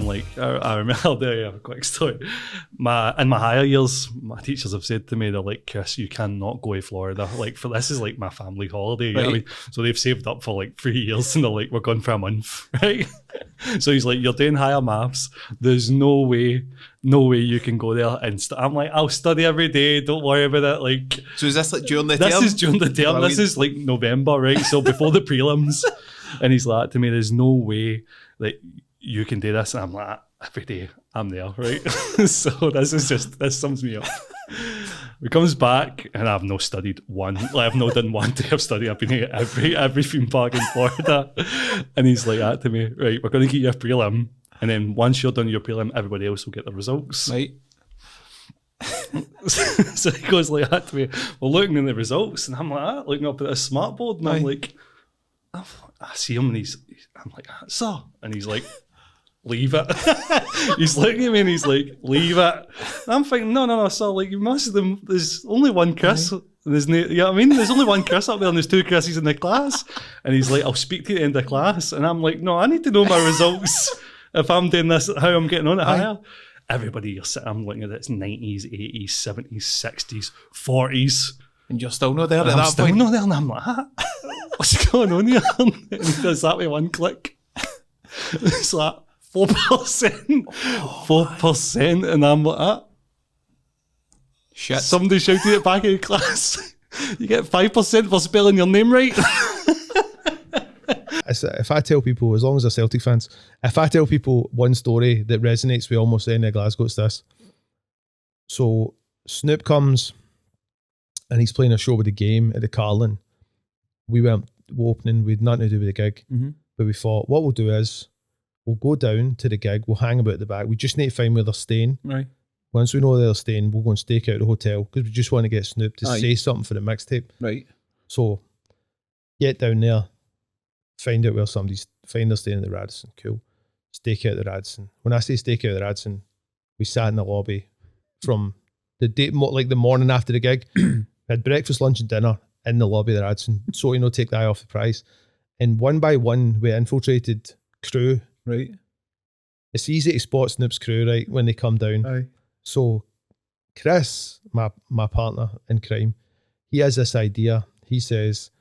like, I remember, I'll tell you a quick story. In my higher years, my teachers have said to me, they're like, Chris, you cannot go to Florida. Like, for this is like my family holiday. You know what I mean? So they've saved up for like 3 years and they're like, we're going for a month, right? So he's like, you're doing higher maths. There's no way you can go there. And I'm like, I'll study every day. Don't worry about it. Like, so is this like during the term? This is during the term. This is like November, right? So before the prelims. And he's like to me, there's no way that you can do this. And I'm like, every day I'm there, right? So this sums me up. He comes back and I've not studied one. Like, I've not done 1 day of study. I've been here every theme park in Florida. And he's like that to me, right, we're going to get you a prelim. And then once you're done your prelim, everybody else will get the results. Right. So he goes like that to me. We're looking at the results and I'm like that, looking up at a smart board and I'm like, I see him and I'm like, sir. And he's like, leave it. He's looking at me and he's like, leave it. And I'm thinking, no, sir, like, you must have, there's only one Chris. There's no, you know what I mean? There's only one Chris up there and there's 2 Chris's in the class. And he's like, I'll speak to you at the end of class. And I'm like, no, I need to know my results if I'm doing this, how I'm getting on it higher. Everybody you're sitting, I'm looking at it, it's 90s, 80s, 70s, 60s, 40s. And you're still not there at that I'm still point? not there and I'm like, what's going on here? And he does that with 1 click. It's like 4%. 4%. And I'm like, shit. Somebody shouted it back in class. You get 5% for spelling your name right. If I tell people, as long as they're Celtic fans, if I tell people one story that resonates with almost any of Glasgow, it's this. So Snoop comes and he's playing a show with the game at the Carlin. We weren't opening, we had nothing to do with the gig. But we thought, what we'll do is we'll go down to the gig, we'll hang about at the back. We just need to find where they're staying. Right. Once we know where they're staying, we'll go and stake out the hotel because we just want to get Snoop to say something for the mixtape. Right. So get down there, find out where find they're staying at the Radisson. Cool. Stake out the Radisson. When I say stake out the Radisson, we sat in the lobby from the day, like the morning after the gig. Had breakfast, lunch and dinner in the lobby of the Radisson. So, take the eye off the prize. And one by one, we infiltrated crew. Right. It's easy to spot Snoop's crew, right, when they come down. Aye. So Chris, my partner in crime, he has this idea. He says,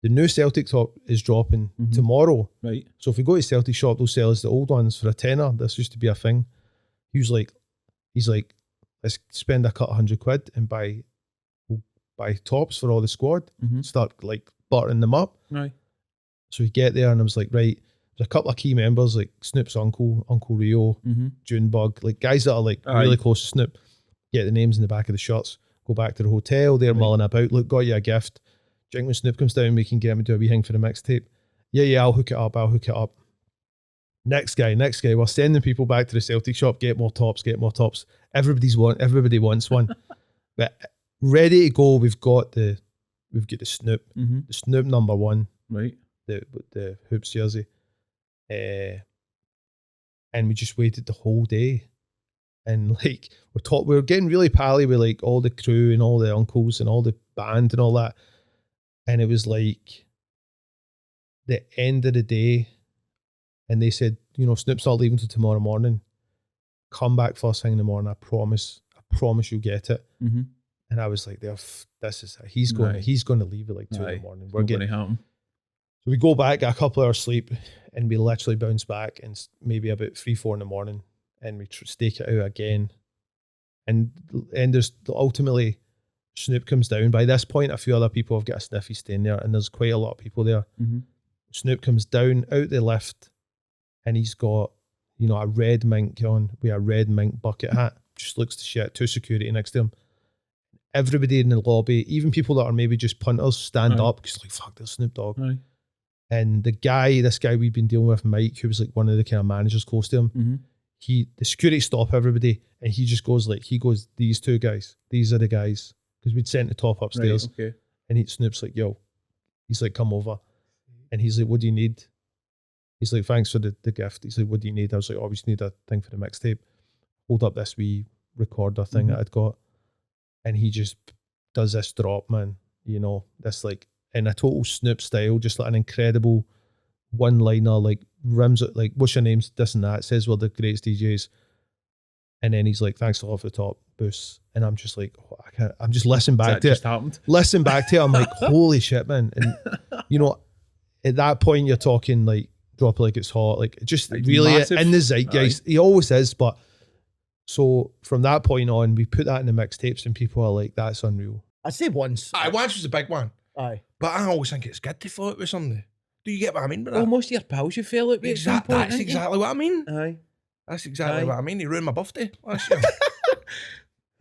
the new Celtic top is dropping tomorrow. Right. So if we go to Celtic shop, they'll sell us the old ones for a tenner. This used to be a thing. He's like, let's spend a couple £100 and buy tops for all the squad. Start like buttering them up. Right. So we get there and I was like, right, there's a couple of key members like Snoop's uncle Rio, Junebug, like guys that are like really close to Snoop. Get the names in the back of the shirts. Go back to the hotel. They're mulling about. Look, got you a gift. Drink when Snoop comes down, we can get him to do a wee thing for the mixtape. Yeah, I'll hook it up. Next guy. We're sending people back to the Celtic shop, get more tops. Everybody wants one. But ready to go, we've got the Snoop. The Snoop number 1. Right. The hoops jersey. And we just waited the whole day. And like we're getting really pally with like all the crew and all the uncles and all the band and all that. And it was like the end of the day. And they said, Snoop's not leaving till tomorrow morning. Come back first thing in the morning. I promise you'll get it. And I was like, this is it. He's going to leave at like 2 in the morning. We're getting home. So we go back, get a couple hours sleep, and we literally bounce back and maybe about 3-4 in the morning, and we stake it out again. And there's ultimately Snoop comes down. By this point, a few other people have got a sniffy staying there, and there's quite a lot of people there. Snoop comes down out the lift, and he's got, a red mink on with a red mink bucket hat. Just looks to shit. 2 security next to him. Everybody in the lobby, even people that are maybe just punters, stand up because like, fuck, there's Snoop Dogg. And this guy we've been dealing with, Mike, who was like one of the kind of managers close to him, the security stop everybody, and he just goes like, these 2 guys, these are the guys, because we'd sent the top upstairs. Right, okay. And Snoop's like, yo, he's like, come over. And he's like, what do you need? He's like, thanks for the gift. He's like, what do you need? I was like, oh, we just need a thing for the mixtape. Hold up this wee recorder thing that I'd got. And he just does this drop, man, this like, in a total Snoop style, just like an incredible one-liner, like rims it like, what's your names, this and that, says we're the greatest DJs. And then he's like, thanks a lot for the top boost. And I'm just like, oh, I can't, I'm just listening back to it. Happened? Listen back to it. I'm like, holy shit, man. And you know, at that point you're talking like drop it like it's hot, like just like really massive. in the zeitgeist. He always is, but so from that point on, we put that in the mixtapes and people are like, that's unreal. I'd say once. Aye, once was a big one. Aye. But I always think it's good to float with somebody. Do you get what I mean by that? Well, most of your pals you feel it with at some Exactly. point, That's ain't you? exactly what I mean. Aye. That's exactly Aye. what I mean. He ruined my birthday last year.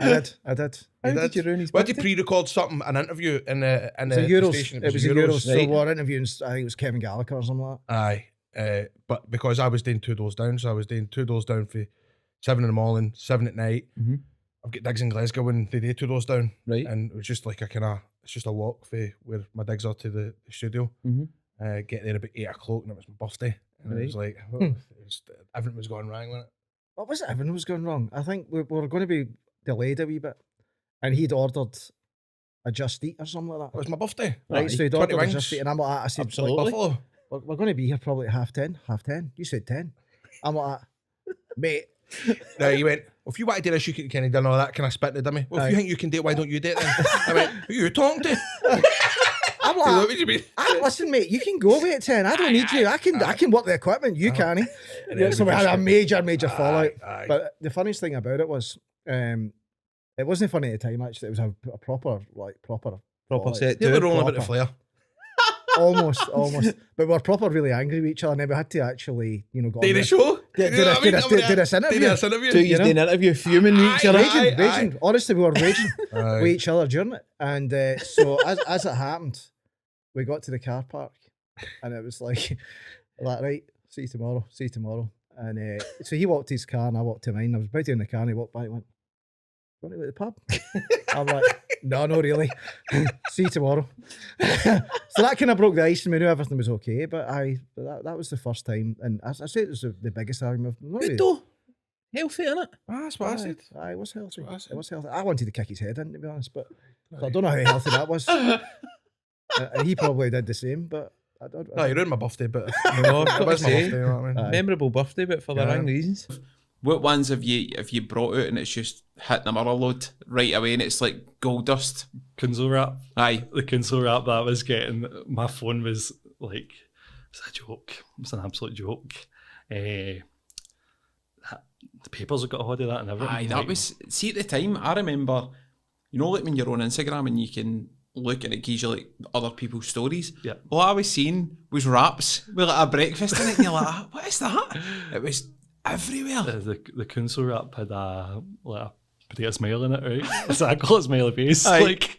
I did. How did you ruin his We had to birthday? pre-record something, an interview in the It was a Euros. station. It was a Euros. So right. we were interviewing, I think it was Kevin Gallagher or something like that. Aye. But because I was doing 2 doors down, so I was doing 2 doors down for 7 in the morning, 7 at night. Mhm. I've got digs in Glasgow when they do 2 doors down. Right. And it was just like it's just a walk for where my digs are to the studio. Mhm. Get there about 8 o'clock and it was my birthday. And it was like, everything was going wrong with it. What was it? Everything was going wrong. I think we were going to be delayed a wee bit. And he'd ordered a Just Eat or something like It that. was my birthday. Right, so he'd 20 ordered a wings. Just Eat. And I'm like, I said, Absolutely. like, Buffalo. we're going to be here probably at 10:30. You said 10. I'm like, mate. No, you went, well, if you want to do this, you can kind of done all that. Can I spit the dummy? Well, if you think you can do it, why don't you do it then? I went, who are you talking to? I'm What like, would you mean? listen, mate, you can go away at 10. I don't need you. I can work the equipment. You can't. then So we we had a just- major fallout. aye. But the funniest thing about it was, it wasn't funny at the time, actually. It was a proper fallout. set They were too. rolling a bit of proper. flair. Almost. But we were proper really angry with each other, and then we had to actually, go Did on the show? Did You know what I mean? this interview. Did this interview? So you did an interview fuming with each other. Aye, Raging. Honestly, we were raging Aye. with each other during it. And so as it happened, we got to the car park, and it was like right, see you tomorrow. And so he walked to his car, and I walked to mine. I was about to in the car, and he walked by and went, "Want to go to the pub?" I'm like, no, really. See you tomorrow. So that kind of broke the ice, and we knew everything was okay. But that was the first time, and as I say, it was the biggest argument. Good though. Healthy, innit? That's what I said. Aye, it was healthy. That's what I said. It was healthy. I wanted to kick his head in, to be honest, but so I don't know how healthy that was. And he probably did the same, but I don't. No, you ruined my birthday, but No, I've got it to was my say, birthday, you know what I mean? memorable birthday, but for the Yeah. wrong reasons. What ones have you brought out and it's just hit the mirror load right away and it's like gold dust? Kunzel rap. Aye. The Kunzel rap that I was getting, my phone was like, it's a joke. It's an absolute joke. The papers have got a hold of that and everything. Aye, that like, was, see at the time, I remember, like when you're on Instagram and you can look and it gives you like other people's stories. Yeah. All I was seeing was raps with like a breakfast in it and you're like, what is that? It was everywhere. the Kunzel rap had a potato smile in it, right? So I call it smiley face. Aye. Like,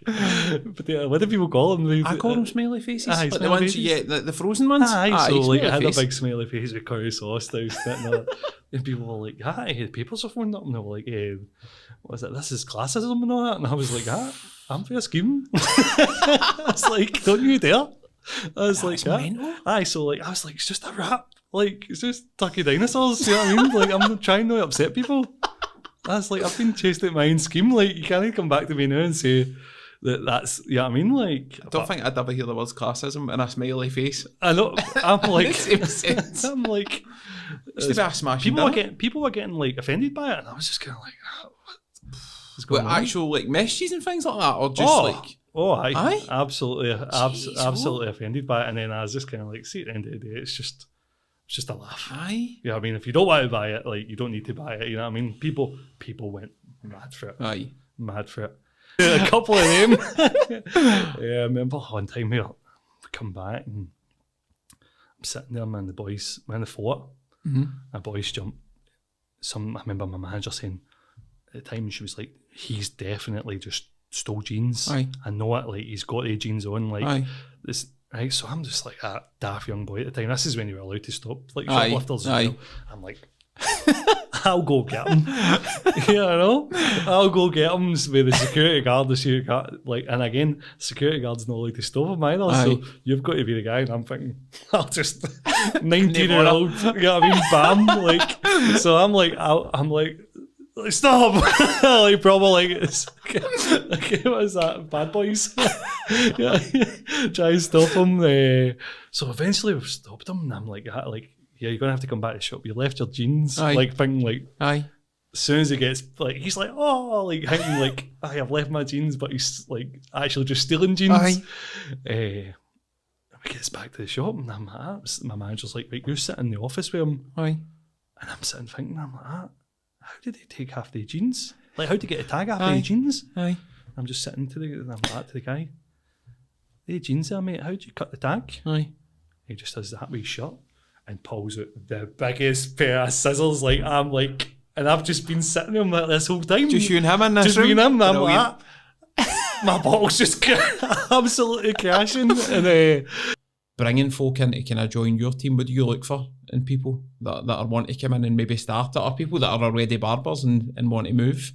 potato, what do people call them? I call them smiley faces. Aye, Like the smiley ones faces. you get, the frozen ones. Aye, so like smiley I had a face. big smiley face with curry sauce doused in it. And people were like, "Hi, the papers are phoned up," and they were like, "What is it? This is classism and all that." And I was like, I'm for a scheme." I was like, "Don't you dare!" I was like, mental. "Aye." So like, I was like, "It's just a rap. Like, it's just turkey dinosaurs." You know what I mean? Like, I'm trying not to upset people. I was like, I've been chased out my own scheme. Like, you can't come back to me now and say that's, you know what I mean? Like, I don't think I'd ever hear the words classism in a smiley face. I know. I'm like, Same sense. I'm like, Just a bit of smashing people were getting like offended by it, and I was just kind of like, what's going With on? actual like messages and things like that, or just like Aye? absolutely, Jeez, absolutely offended by it. And then I was just kind of like, see, at the end of the day, it's just a laugh. aye, You know what I mean? If you don't want to buy it, like, you don't need to buy it. You know what I mean? People went mad for it. aye. Mad for it. A couple of them. Yeah, I remember one time we come back and I'm sitting there, man, the boys, we're in the fort. My boys jump. I remember my manager saying at the time, she was like, he's definitely just stole jeans. Aye. I know it, like, he's got the jeans on, like, Aye. this. Right, so I'm just like a daft young boy at the time. This is when you were allowed to stop, like, Aye, shoplifters. aye. You know? I'm like, I'll go get him. You know, I'll go get him with the security guard. Like, and again, security guard's not allowed to stop him either. Aye. So you've got to be the guy. And I'm thinking, I'll just 19-year-old. You know what I mean? Bam. Like, so I'm like, stop! Like, probably like, what was that? Bad Boys. Yeah, try and stop him. So eventually we've stopped him, and I'm like, yeah, you're gonna have to come back to the shop. You left your jeans, Aye. like thinking like. Aye. As soon as he gets like, he's like, oh, like thinking like, I've left my jeans, but he's like actually just stealing jeans. Aye. We gets back to the shop, and I'm like, my manager's like, right, you sit in the office with him, Aye. and I'm sitting thinking, I'm like, how did he take half the jeans? Like, how did he get a tag after Aye. the jeans? Aye. I'm just sitting and I'm like to the guy, the jeans there, mate. How did you cut the tag? Aye. He just does that with his shirt and pulls out the biggest pair of scissors. Like, I'm like. And I've just been sitting there like this whole time. Just you and him in this just room? me and him. I'm Brilliant. like, my bottle's just absolutely crashing. And Bringing folk in to kind of join your team, what do you look for in people that are wanting to come in and maybe start it, or people that are already barbers and want to move?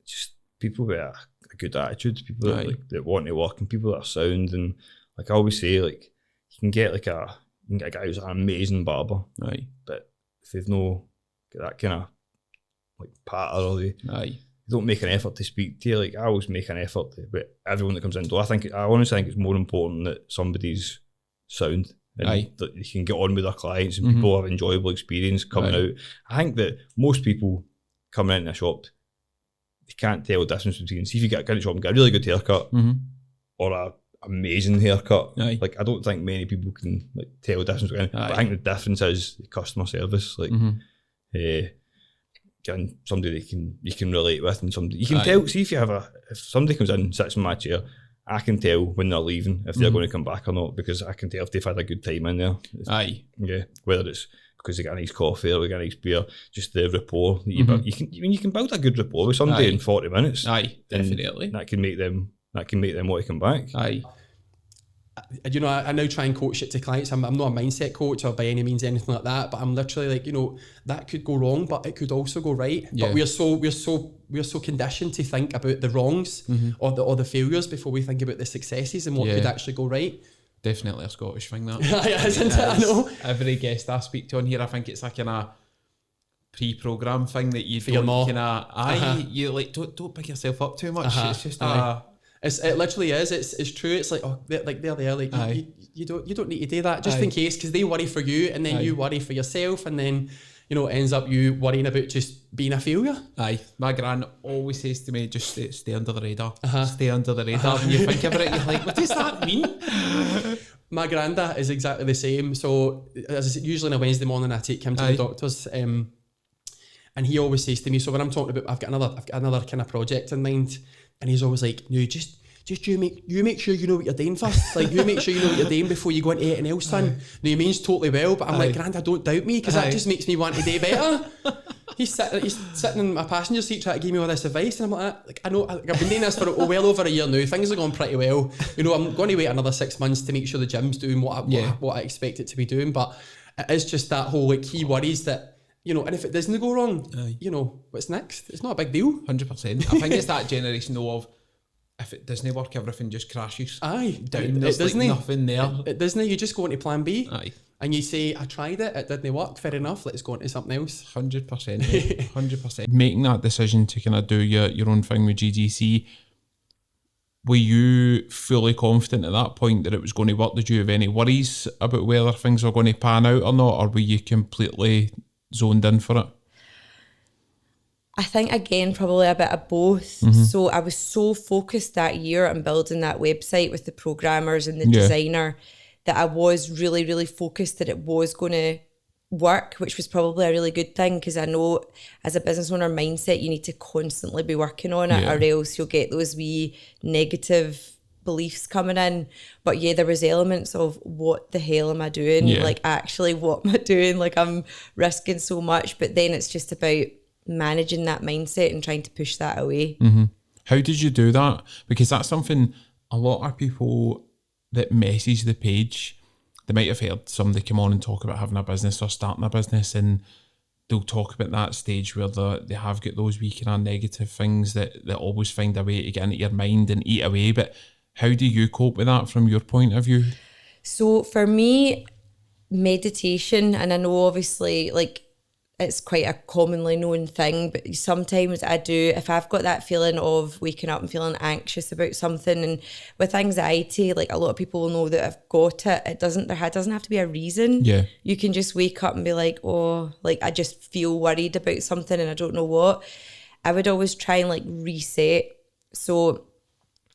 Just people with a good attitude, people that, Aye. like, that want to work, and people that are sound. And like I always say, like you can get a guy who's an amazing barber, Aye. but if they've no that kind of like patter, or they Aye. don't make an effort to speak to you, like I always make an effort to, but everyone that comes in, I honestly think it's more important that somebody's sound and Aye. that you can get on with their clients and Mhm. people have enjoyable experience coming Aye. out. I think that most people coming in a shop, they can't tell the difference between, see if you get a shop and get a really good haircut Mm-hmm. or a amazing haircut. Aye. Like I don't think many people can like tell the difference between, but I think the difference is the customer service. Like Mm-hmm. getting somebody that you can relate with, and somebody you can Aye. tell. See if somebody comes in, sits in my chair, I can tell when they're leaving if they're Mhm. going to come back or not, because I can tell if they've had a good time in there. Aye. Yeah, whether it's because they got a nice coffee or they got a nice beer, just the rapport that you Mhm. build. You can build a good rapport with somebody Aye. in 40 minutes. Aye. and Definitely. that can make them want to come back. Aye. You know, I now try and coach it to clients. I'm not a mindset coach or by any means anything like that, but I'm literally like, you know, that could go wrong, but it could also go right. Yeah. But we're so conditioned to think about the wrongs or the failures before we think about the successes and what Yeah. could actually go right. Definitely a Scottish thing, that. Isn't it? I know. Every guest I speak to on here, I think it's like a kind of pre-programmed thing that you Fear don't more. kind of, Uh-huh. you like, don't pick yourself up too much. Uh-huh. It's just Aye. It literally is. It's true. It's like, oh, like they're there. Like Aye. you don't need to do that just Aye. in case, because they worry for you, and then Aye. you worry for yourself, and then you know it ends up you worrying about just being a failure. Aye. My gran always says to me, just stay under the radar. Uh-huh. Stay under the radar. When you think about it, you're like, what does that mean? My granda is exactly the same. So as I said, usually on a Wednesday morning, I take him to Aye. the doctors, and he always says to me, so when I'm talking about, I've got another kind of project in mind, and he's always like, no, just you make sure you know what you're doing first. Like you make sure you know what you're doing before you go into anything else, son. No, he means totally well, but I'm like, Granda, don't doubt me, because Aye. that just makes me want to do better. He's sitting in my passenger seat trying to give me all this advice, and I'm like I know, I've been doing this for well over a year now. Things are going pretty well. You know, I'm going to wait another 6 months to make sure the gym's doing what I expect it to be doing. But it is just that whole like he worries that, you know, and if it doesn't go wrong, Aye. you know, what's next? It's not a big deal. 100%. I think it's that generation though of, if it doesn't work, everything just crashes Aye, down. There's like nothing there. It doesn't. You just go into plan B, Aye. and you say, I tried it, it didn't work, fair enough, let's go into something else. 100%. 100%. Making that decision to kind of do your own thing with GGC, were you fully confident at that point that it was going to work? Did you have any worries about whether things were going to pan out or not, or were you completely zoned in for it? I think again probably a bit of both. So I was so focused that year on building that website with the programmers and the designer that I was really, really focused that it was going to work, which was probably a really good thing, because I know as a business owner mindset you need to constantly be working on it, or else you'll get those wee negative beliefs coming in. But yeah, there was elements of what the hell am I doing? Like actually what am I doing? Like I'm risking so much, but then it's just about managing that mindset and trying to push that away. How did you do that? Because that's something a lot of people that message the page, they might have heard somebody come on and talk about having a business or starting a business, and they'll talk about that stage where they have got those wee kind of negative things that always find a way to get into your mind and eat away. But how do you cope with that from your point of view? So for me, meditation, and I know obviously like it's quite a commonly known thing, but sometimes I do, if I've got that feeling of waking up and feeling anxious about something, and with anxiety, like a lot of people will know that I've got it. There doesn't have to be a reason. Yeah. You can just wake up and be like, oh, like I just feel worried about something and I don't know what. I would always try and like reset. So,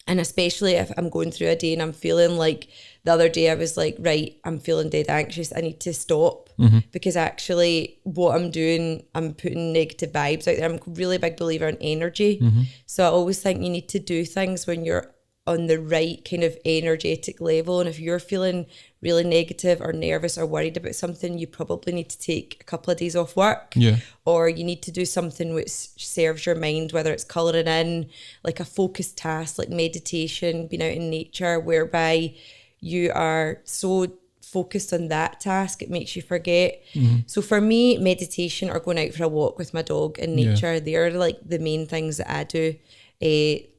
and especially if I'm going through a day and I'm feeling like, the other day I was like, right, I'm feeling dead anxious. I need to stop because actually what I'm doing, I'm putting negative vibes out there. I'm a really big believer in energy. So I always think you need to do things when you're on the right kind of energetic level. And if you're feeling really negative or nervous or worried about something, you probably need to take a couple of days off work. Yeah. Or you need to do something which serves your mind, whether it's colouring in, like a focused task, like meditation, being out in nature, whereby you are so focused on that task, it makes you forget. So for me, meditation or going out for a walk with my dog in nature, they're like the main things that I do.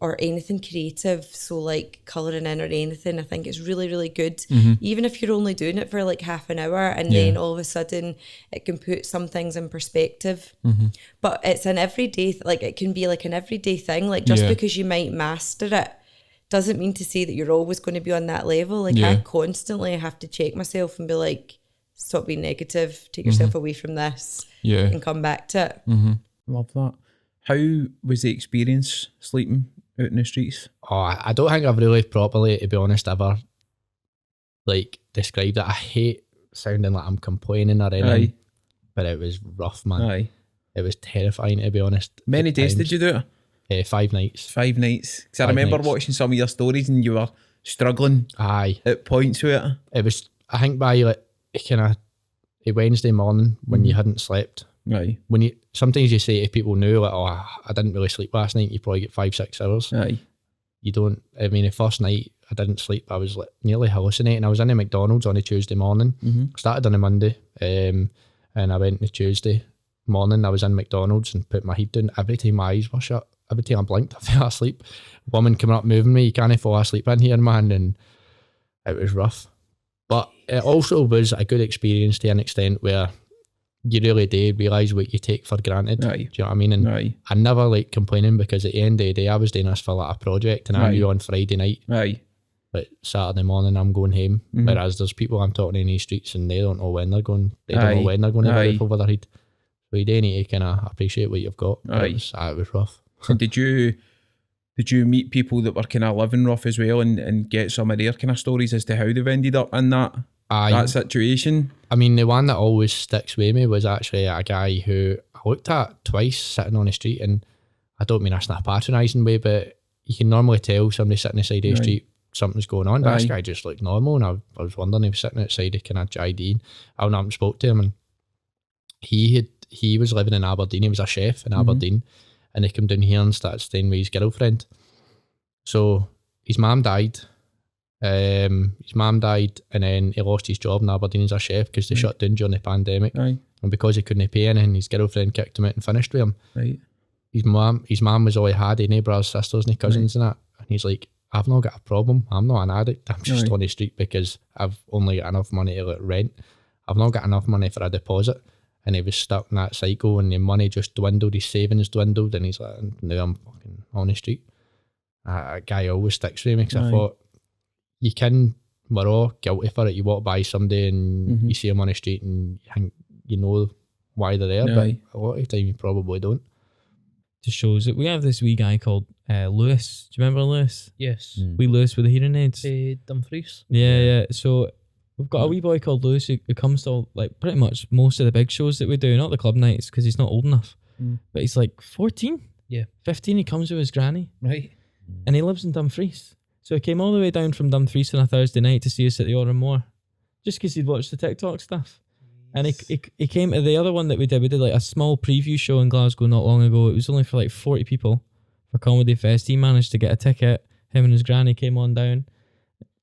Or anything creative, so like colouring in or anything, I think it's really, really good. Even if you're only doing it for like half an hour, and then all of a sudden it can put some things in perspective. But it's an everyday, like it can be like an everyday thing. Like just because you might master it doesn't mean to say that you're always going to be on that level. Like I constantly have to check myself and be like, stop being negative, take yourself away from this, and come back to it. Love that. How was the experience sleeping out in the streets? Oh, I don't think I've really properly, to be honest, ever like described it. I hate sounding like I'm complaining or anything, but it was rough, man. Aye. It was terrifying, to be honest. Many days did you do it? 5 nights. 5 nights. Because I 5 remember nights. watching some of your stories and you were struggling Aye. at points with it. It was, I think by like kind of a Wednesday morning when you hadn't slept, Aye. when you sometimes you say to people now like, oh, I didn't really sleep last night, you probably get 5-6 hours. Aye. You don't, I mean, the first night I didn't sleep, I was like nearly hallucinating. I was in a McDonald's on a Tuesday morning, started on a Monday, and I went to Tuesday morning, I was in McDonald's and put my head down. Every time my eyes were shut, every time I blinked, I fell asleep. Woman coming up moving me, you can't fall asleep in here, man, and it was rough. But it also was a good experience to an extent where you really do realise what you take for granted. Aye. Do you know what I mean? And Aye. I never like complaining, because at the end of the day, I was doing this for like a project, and I Aye. knew on Friday night, Aye. but Saturday morning I'm going home. Whereas there's people I'm talking to in these streets and they don't know when they're going. They don't know Aye. when they're going to have a Aye. roof over their head. So you do need to kind of appreciate what you've got. But Aye. it was rough. And did you meet people that were kind of living rough as well, and get some of their kind of stories as to how they've ended up in that situation? I mean, the one that always sticks with me was actually a guy who I looked at twice sitting on the street, and I don't mean this in a patronising way, but you can normally tell somebody sitting beside the street, something's going on. But this guy just looked normal, and I was wondering, he was sitting outside the kind of JD. I went up and spoke to him, and he was living in Aberdeen. He was a chef in Aberdeen, and he came down here and started staying with his girlfriend. So his mum died. And then he lost his job in Aberdeen as a chef because they shut down during the pandemic. Aye. And because he couldn't pay anything, his girlfriend kicked him out and finished with him. Right. His mum was all he had, any brothers, sisters, and cousins and that. And he's like, I've not got a problem. I'm not an addict. I'm just on the street because I've only got enough money to like rent. I've not got enough money for a deposit. And he was stuck in that cycle, and the money just dwindled, his savings dwindled, and he's like, now I'm fucking on the street. A guy always sticks with me, because I thought, we're all guilty for it. You walk by somebody and you see them on the street and you think you know why they're there, but a lot of the time you probably don't. Just shows that we have this wee guy called Lewis. Do you remember Lewis? Yes. Wee Lewis with the hearing aids. Dumfries. Yeah. So we've got a wee boy called Lewis who comes to like pretty much most of the big shows that we do, not the club nights because he's not old enough. But he's like 14. Yeah. 15. He comes with his granny. Right. And he lives in Dumfries. So he came all the way down from Dumfries on a Thursday night to see us at the Oran Moor, just because he'd watched the TikTok stuff. And he came to the other one that we did. We did like a small preview show in Glasgow not long ago. It was only for like 40 people for Comedy Fest. He managed to get a ticket. Him and his granny came on down.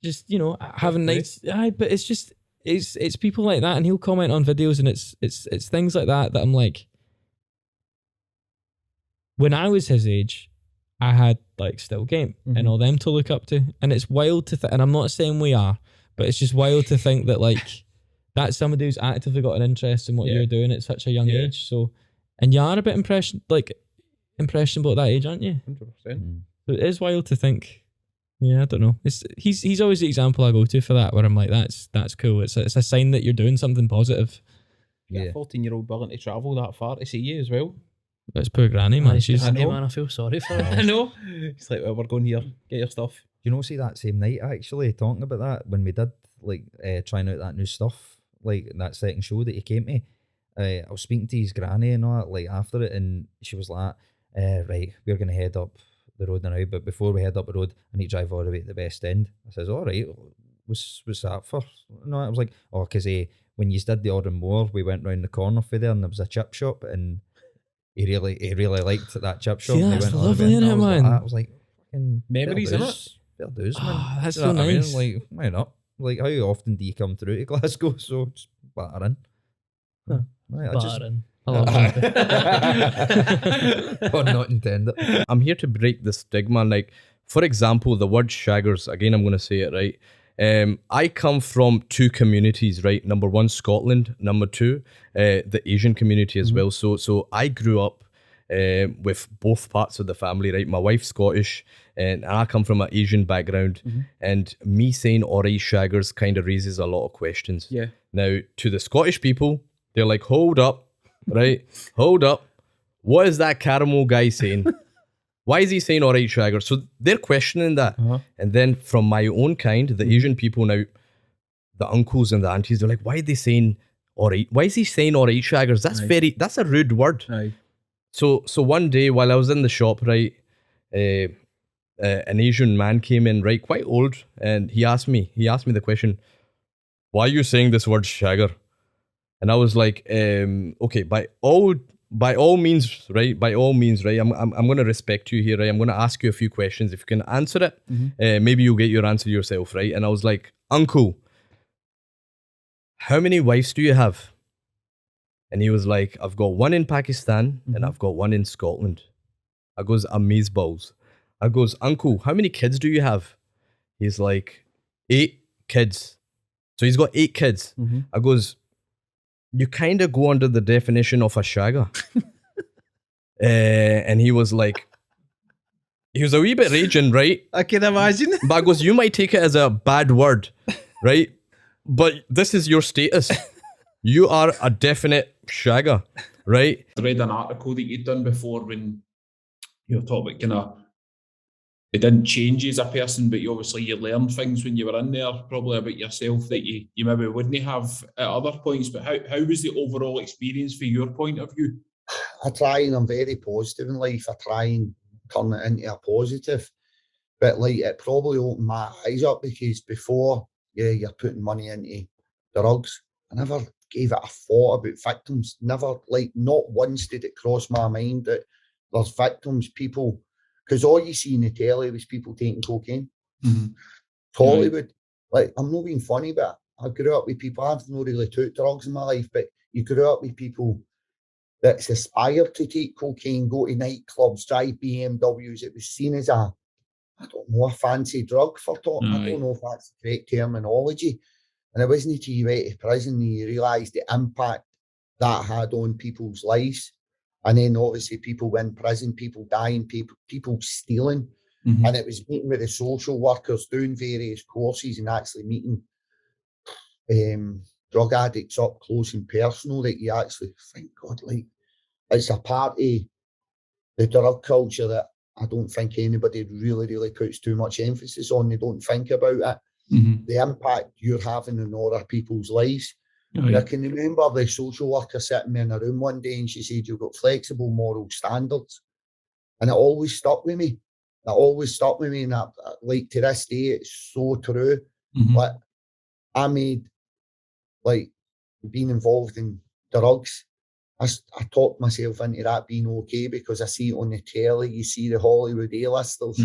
Just, you know, having nights. Aye, but it's just it's people like that, and he'll comment on videos, and it's things like that I'm like, when I was his age, I had like Still Game and all them to look up to, and it's wild to think, and I'm not saying we are, but it's just wild to think that like that's somebody who's actively got an interest in what you're doing at such a young age. So, and you are a bit impressionable at that age, aren't you? 100%. So it is wild to think. Yeah, I don't know. He's always the example I go to for that, where I'm like, that's cool. It's a sign that you're doing something positive. Yeah, a 14-year-old willing to travel that far to see you as well. That's poor granny, man. She's Granny, man, I feel sorry for her. I know. It's like, well, we're going here. Get your stuff. You know, see that same night actually talking about that when we did like trying out that new stuff, like that second show that he came to. I was speaking to his granny and all that, like after it, and she was like, "Right, we're gonna head up the road now, but before we head up the road, I need to drive all the way to the West End." I says, "All right, what's that for?" No, I was like, "Oh, because when you did the Order More, we went round the corner for there, and there was a chip shop, and he really liked that chip shop." See, and that's went all the way lovely, in, isn't it, man? I was like, fucking Memories, fair innit? dues, fair dues, man. Oh, that's You know so what I mean? nice. Like, why not? Like, how often do you come through to Glasgow? So just batter in. Huh. Right, I just, Battering. I love that. or not intended. I'm here to break the stigma. Like, for example, the word shaggers, again, I'm going to say it right. I come from two communities, right? Number one, Scotland. Number two, the Asian community as well. So I grew up with both parts of the family, right? My wife's Scottish and I come from an Asian background. And me saying alright shaggers kind of raises a lot of questions. Yeah. Now, to the Scottish people, they're like, hold up, right? Hold up. What is that caramel guy saying? Why is he saying alright shagger? So they're questioning that. And then from my own kind, the Asian people now, the uncles and the aunties, they're like, why are they saying alright? Why is he saying alright shaggers? That's a rude word. Aye. So one day while I was in the shop, right, an Asian man came in, right, quite old, and he asked me the question, why are you saying this word shagger? And I was like, okay, by all means, right, I'm going to respect you here, right? I'm going to ask you a few questions. If you can answer it, maybe you'll get your answer yourself, right? And I was like, uncle, how many wives do you have? And he was like, I've got one in Pakistan and I've got one in Scotland. I goes, amazeballs. I goes, uncle, how many kids do you have? He's like, 8 kids. So he's got 8 kids. I goes, you kind of go under the definition of a shagger. And he was like, he was a wee bit raging, right? I can imagine. But I goes, you might take it as a bad word, right? But this is your status. You are a definite shagger, right? I read an article that you'd done before when you were talking about kind of, it didn't change you as a person, but you learned things when you were in there, probably about yourself that you maybe wouldn't have at other points. But how was the overall experience from your point of view? I try and I'm very positive in life. I try and turn it into a positive. But like it probably opened my eyes up because before, you're putting money into drugs. I never gave it a thought about victims. Never, like, not once did it cross my mind that there's victims, people, because all you see in the telly was people taking cocaine. Hollywood. Like, I'm not being funny, but I grew up with people, I've not really took drugs in my life, but you grew up with people that's aspired to take cocaine, go to nightclubs, drive BMWs. It was seen as a fancy drug for talking. I don't know if that's the correct terminology. And it wasn't until you went to prison and you realise the impact that had on people's lives. And then obviously people in prison, people dying, people stealing. And it was meeting with the social workers, doing various courses and actually meeting drug addicts up close and personal that you actually think, God, like, it's a part of the drug culture that I don't think anybody really, really puts too much emphasis on. They don't think about it. The impact you're having on other people's lives. I can remember the social worker sitting me in a room one day and she said, you've got flexible moral standards. And it always stuck with me. And I, like, to this day, it's so true. But I made, like, being involved in drugs, I talked myself into that being okay because I see it on the telly, you see the Hollywood A-listers.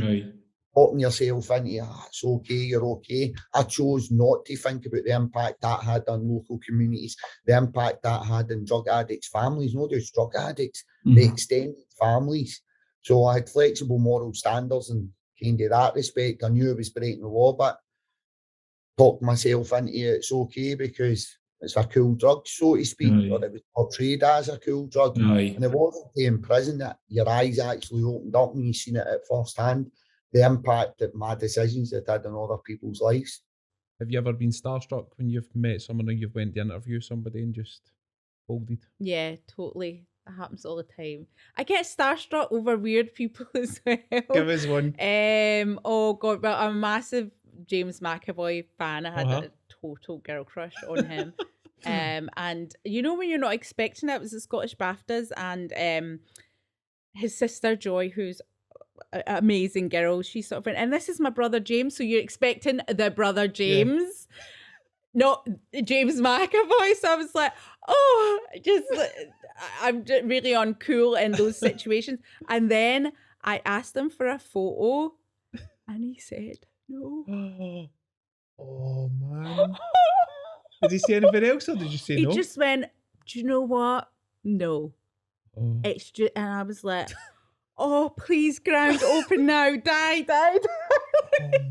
Talking yourself into, it's okay, you're okay. I chose not to think about the impact that had on local communities, the impact that had on drug addicts' families, not just drug addicts, the extended families. So I had flexible moral standards and kind of that respect. I knew I was breaking the law, but talked myself into it's okay because it's a cool drug, so to speak, or it was portrayed as a cool drug. And it wasn't in prison that your eyes actually opened up and you seen it at first hand, the impact that my decisions had had on other people's lives. Have you ever been starstruck when you've met someone or you've went to interview somebody and just folded? Yeah, totally. That happens all the time. I get starstruck over weird people as well. Give us one. Oh god, well, I'm a massive James McAvoy fan. I had a total girl crush on him. And you know when you're not expecting it, it was the Scottish BAFTAs, and his sister Joy, who's an amazing girl, she sort of went, and this is my brother James, so you're expecting the brother James, not James McAvoy. So I was like, oh, I'm just really uncool in those situations. And then I asked him for a photo, and he said no. Oh man. Did he say anything else or did you say no? He just went, do you know what? No. It's just, and I was like, oh, please, ground open now. Die. Oh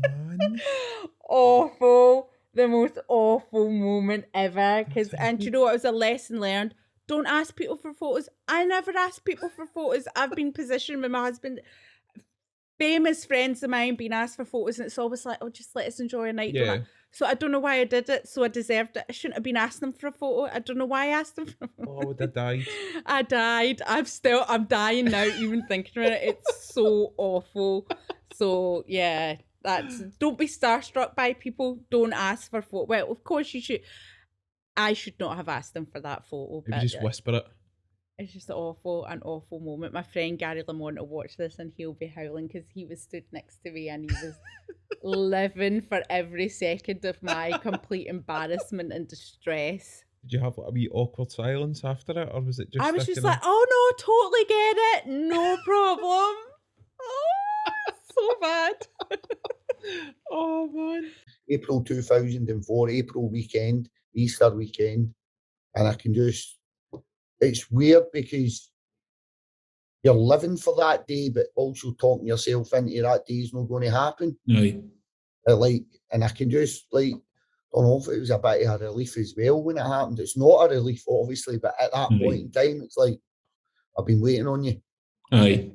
man. Awful. The most awful moment ever. And you know what? It was a lesson learned. Don't ask people for photos. I never ask people for photos. I've been positioned with my husband. Famous friends of mine being asked for photos, and it's always like, oh, just let us enjoy a night. Yeah. So I don't know why I did it. So I deserved it. I shouldn't have been asking them for a photo. I don't know why I asked them for a photo. Oh, I would have died. I died. I'm dying now even thinking about it. It's so awful. So yeah, don't be starstruck by people. Don't ask for photo. Well, of course you should. I should not have asked them for that photo. Maybe just whisper it. It's just an awful moment. My friend Gary Lamont will watch this and he'll be howling because he was stood next to me and he was living for every second of my complete embarrassment and distress. Did you have like a wee awkward silence after it, or was it just? I was just like, oh no, totally get it, no problem. Oh, so bad. Oh man. April 2004, April weekend, Easter weekend, and I can just. It's weird because you're living for that day, but also talking yourself into that day is not going to happen. Right. And I can just don't know if it was a bit of a relief as well when it happened. It's not a relief, obviously, but at that point in time, it's like, I've been waiting on you. Aye.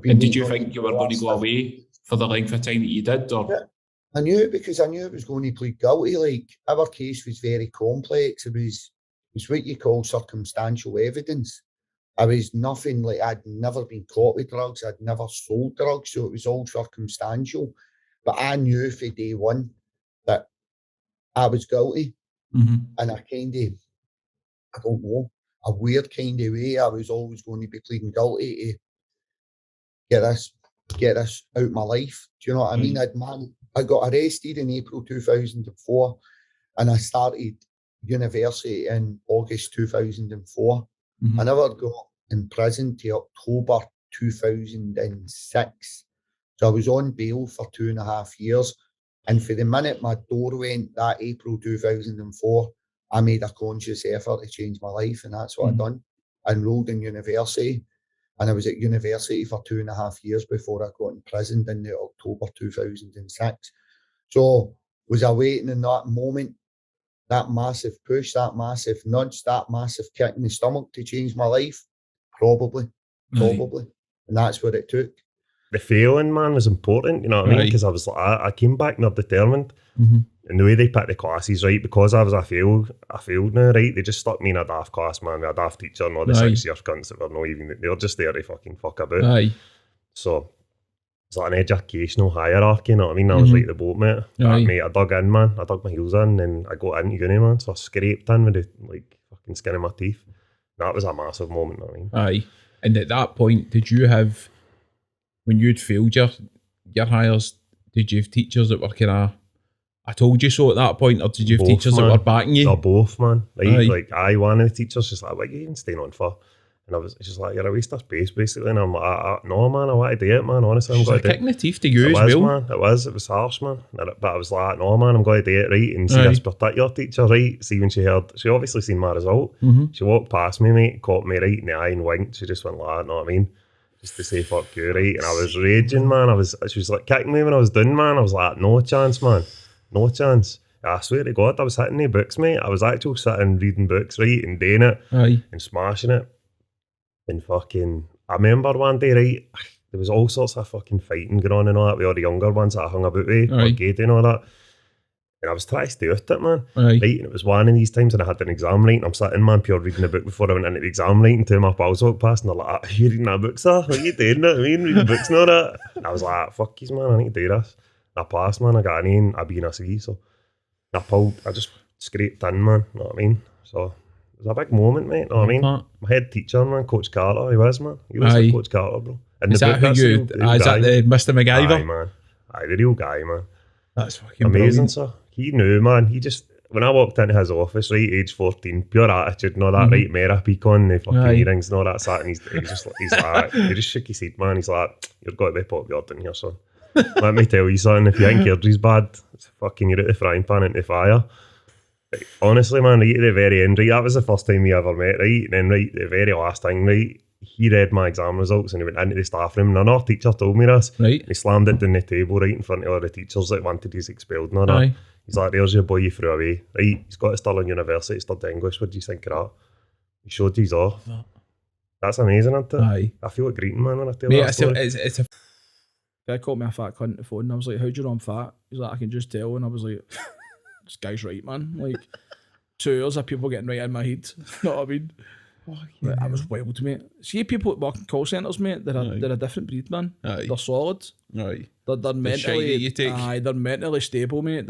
And did you think you were going to go away for the length of time that you did? Or? Yeah, I knew it because I knew it was going to plead guilty. Our case was very complex. It's what you call circumstantial evidence. I was nothing I'd never been caught with drugs. I'd never sold drugs. So it was all circumstantial. But I knew from day one that I was guilty. Mm-hmm. And I don't know, a weird kind of way, I was always going to be pleading guilty to get this out my life. Do you know what I mean? I got arrested in April 2004 and I started university in August 2004. Mm-hmm. I never got in prison till October 2006. So I was on bail for 2.5 years. And for the minute my door went that April 2004, I made a conscious effort to change my life. And that's what I done. I enrolled in university. And I was at university for 2.5 years before I got imprisoned in October 2006. So was I waiting in that moment, that massive push, that massive nudge, that massive kick in the stomach to change my life? Probably. And that's what it took. The failing, man, was important, you know what I mean? Because I was like, I came back more determined. Mm-hmm. And the way they picked the classes, right, because I failed now, right, they just stuck me in a daft class, man, with a daft teacher and all the 6-year cunts that were not even, they were just there to fucking fuck about. Aye. So it's like an educational hierarchy, you know what I mean? I was like the boatmate. Mate, I dug in, man. I dug my heels in and I got into uni, man. So I scraped in with the fucking skin of my teeth. That was a massive moment, you know what I mean? Aye. And at that point, did you have, when you'd failed your hires, did you have teachers that were kind of, I told you so at that point, or did you have teachers that were backing you? No, both, man. One of the teachers just like, what are you even staying on for? And I was just like, you're a waste of space, basically. And I'm like, no, man, I want to do it, man. Honestly, I'm going to do it. Kicking the teeth to you as well. Man. It was harsh, man. But I was like, no, man, I'm going to do it, right? And see this particular teacher, right? See, when she obviously seen my result. Mm-hmm. She walked past me, mate, caught me right in the eye and winked. She just went like, know what I mean? Just to say, fuck you, right? And I was raging, man. She was like kicking me when I was done, man. I was like, no chance, man. No chance. I swear to God, I was hitting the books, mate. I was actually sitting reading books, right, and doing it Aye. and smashing it. And fucking, I remember one day, right, there was all sorts of fucking fighting going on and all that with all the younger ones that I hung about with, or Aye. Gady and all that. And I was trying to stay with it, man. Aye. Right, and it was one of these times and I had an exam, right, and I'm sitting, man, pure reading the book before I went into the exam, right, and two of my pals walked past and they're like, "Are you reading that book, sir? What are you doing? I mean, reading books and all that." And I was like, "Fuck yous, man, I need to do this." And I passed, man, I got an A and a B and a C, so I just scraped in, man, you know what I mean? So it was a big moment, mate, you know what I mean? My head teacher, man, Coach Carter, he was, man. He was like Coach Carter, bro. And Is that who you, is that the Mr. MacGyver? Aye, man. Aye, the real guy, man. That's fucking amazing, brilliant. sir. He knew, man. He just, when I walked into his office, right, age 14, pure attitude and all that, right, Mera peak on, the fucking earrings and all that, sat, and he's like, he just shook his head, man. He's like, "You've got to be popular in here, son. Let me tell you, son, if you think Airdrie's bad, it's fucking, you're at the frying pan into the fire." Right, honestly, man, right at the very end, right, that was the first time we ever met, right, and then, right, the very last thing, right, he read my exam results and he went into the staff room. None of our teacher told me this. Right. He slammed it down the table right in front of all the teachers that wanted us expelled and all that. Aye. He's like, "There's your boy you threw away. Right, he's got to Stirling University, studied English. What do you think of that?" He showed his off. That's amazing, isn't it? Aye. I feel like greeting, man, when I tell Mate, that story. it's a Guy called me a fat cunt on the phone and I was like, "How do you know I'm fat?" He's like, "I can just tell." And I was like, "This guy's right, man." Like 2 years of people getting right in my head. You know what I mean? Like, I was wild, mate. See people that work in call centres, mate, they're a different breed, man. Aye. They're solid. Aye. They're shite that mentally you take. Aye, they're mentally stable, mate.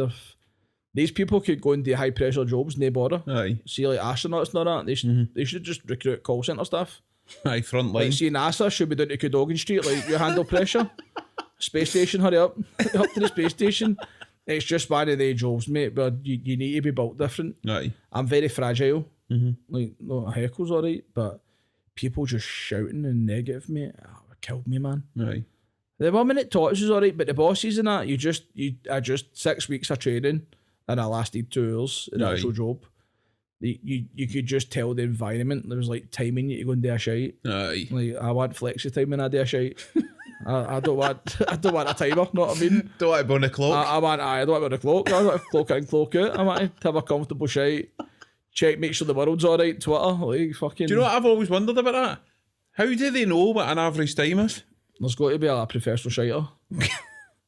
These people could go and do high pressure jobs, no bother. Aye. See, like astronauts and all that, they should just recruit call centre staff. Aye, front line. Like, see, NASA should be down to Cadogan Street, like, you handle pressure. Space station, hurry up. Up to the space station. It's just one of the jobs, mate, but you need to be built different. Aye. I'm very fragile. Like, no, heckle's alright, but people just shouting and negative, mate, it killed me, man. Aye. The woman at Tots was alright, but the bosses and that, I just 6 weeks of training and I lasted 2 years in the Aye. actual job. You could just tell the environment. There was like timing you to go and do a shite. Aye. Like, I want flexi time when I do a shite. I don't want a timer, know what I mean? Don't want to burn the clock. I don't want to burn the clock. I want to clock in, clock out. I want to have a comfortable shite. Check, make sure the world's alright. Twitter, like fucking. Do you know what I've always wondered about that? How do they know what an average time is? There's got to be a professional shiter.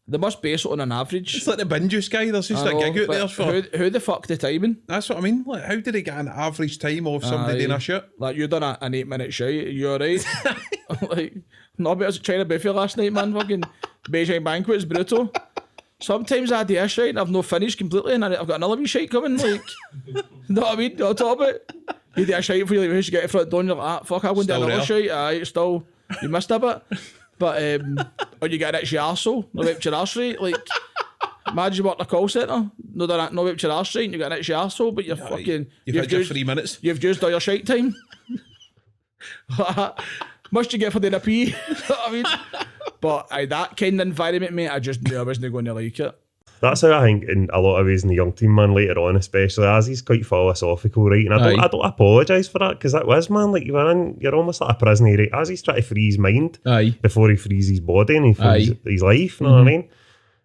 They must base it on an average. It's like the bin juice guy. There's just I a know, gig out but there for. who the fuck the timing? That's what I mean. Like, how do they get an average time of somebody doing a shit? Like, you done an 8 minute shite. You alright? Like, not better than China Buffet last night, man. Fucking Beijing banquet's brutal. Sometimes I do a shite and I've no finished completely and I've got another wee shite coming. Like, you know what I mean? On top of it, you do a shite before you leave, you get to front door and you're like, "Ah, fuck, I'm going to do Still another there. shite." Aye, still, you missed a bit. But, or you get an itchy arsehole, no wipe your arse right. Like, imagine you work in a call centre, no wipe your arse right and you get an itchy arsehole, but you're fucking. You've had your 3 minutes. You've used all your shite time. Must you get for doing a pee? You know what I mean? But that kind of environment, mate, I just knew I wasn't going to like it. That's how I think in a lot of ways in the young team, man, later on, especially as he's quite philosophical, right? And I don't apologise for that, because that was, man, like you're almost like a prisoner, right? As he's trying to free his mind before he frees his body and he frees his life, you know what I mean?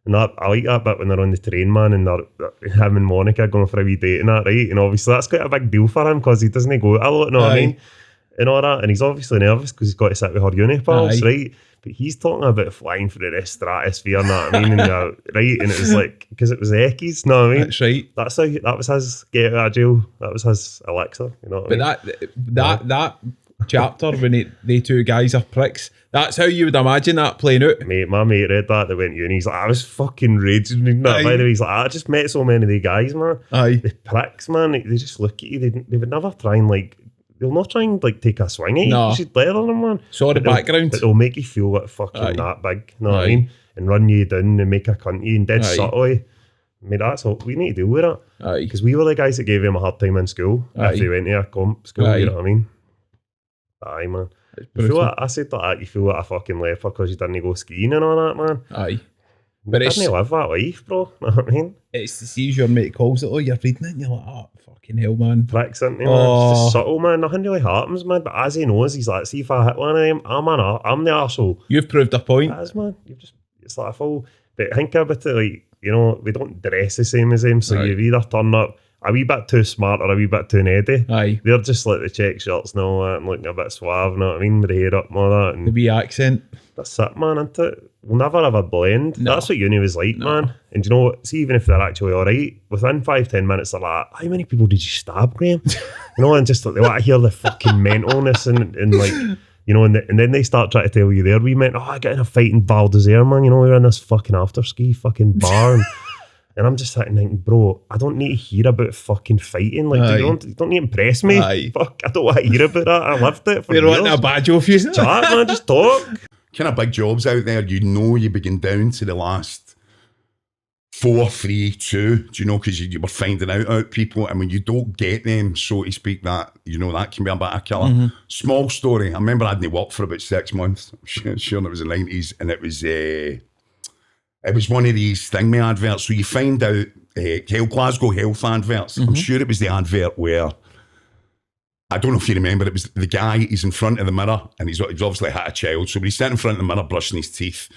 And that, I like that bit when they're on the train, man, and they're him and Monica going for a wee date and that, right? And obviously that's quite a big deal for him because he doesn't go out a lot, you know what I mean? And all that, and he's obviously nervous because he's got to sit with her uni pals, right? But he's talking about flying for the stratosphere, you know what I mean? And right, and it was like, because it was Eckies, you know what I mean? That's right. That was his get out of jail. That was his elixir, you know what I mean? That chapter when they two guys are pricks, that's how you would imagine that playing out. Mate, my mate read that went to uni. He's like, I was fucking raging reading that. By the way, he's like, I just met so many of the guys, man. The pricks, man. They just look at you. They would never try and like. They'll not try and like take a swing at you. No. You should leather them, man. Sorry, background. But they'll make you feel like fucking that big. You know what I mean? And run you down and make a cunt of you and dead subtly. I mean, that's all we need to deal with it. Because we were the guys that gave him a hard time in school. If he went to a comp school, you know what I mean? Aye, man. You feel like, I said that you feel like a fucking leper because you didn't go skiing and all that, man. Aye. But you didn't live that life, bro. You know what I mean? It's to see your mate calls it, you're reading it and you're like, oh, fucking hell, man. Pricks, isn't he, man? It's just subtle, man. Nothing really happens, man. But as he knows, he's like, see if I hit one of them, I'm the arsehole. You've proved a point. That is, man. It's like a full. But think about it, like, you know, we don't dress the same as them. So you either turn up a wee bit too smart or a wee bit too neddy. Aye. They're just like the check shirts and all that and looking a bit suave, you know what I mean? With the hair up and all that. And The wee accent. that's it, man, isn't it? We'll never have a blend. No. That's what uni was like, man. And you know what? See, even if they're actually all right, within 5-10 minutes, they're like, how many people did you stab, Graham? You know, and just like, they want to hear the fucking mentalness and like, you know, and then they start trying to tell you there, we meant, I got in a fight in Val d'Isère, man. You know, we were in this fucking after-ski fucking bar. And I'm just sitting thinking, bro, I don't need to hear about fucking fighting. Like, you don't need to impress me. Aye. Fuck, I don't want to hear about that. I lived it for They're years. wanting a badge off you. Chat, man, just talk. Kind of big jobs out there, you know, you've been down to the last 4, 3, 2, do you know, because you were finding out people, and when you don't get them, so to speak, that, you know, that can be a bit of a killer. Small story, I remember I hadn't worked for about 6 months, I'm sure it was the 90s, and it was one of these Thingme adverts, so you find out Glasgow Health adverts, I'm sure it was the advert where, I don't know if you remember, it was the guy, he's in front of the mirror and he's obviously had a child. So when he's sitting in front of the mirror brushing his teeth,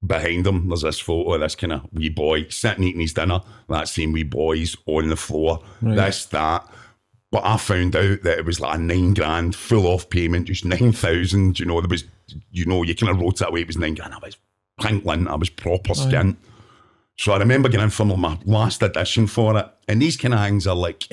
behind him, there's this photo of this kind of wee boy sitting eating his dinner. That same wee boy's on the floor, this, that. But I found out that it was like a $9,000 full off payment, just 9,000. You know, there was, you know, you kind of wrote it away, it was $9,000. I was pink lint, I was proper skint. So I remember getting in for my last audition for it. And these kind of things are like,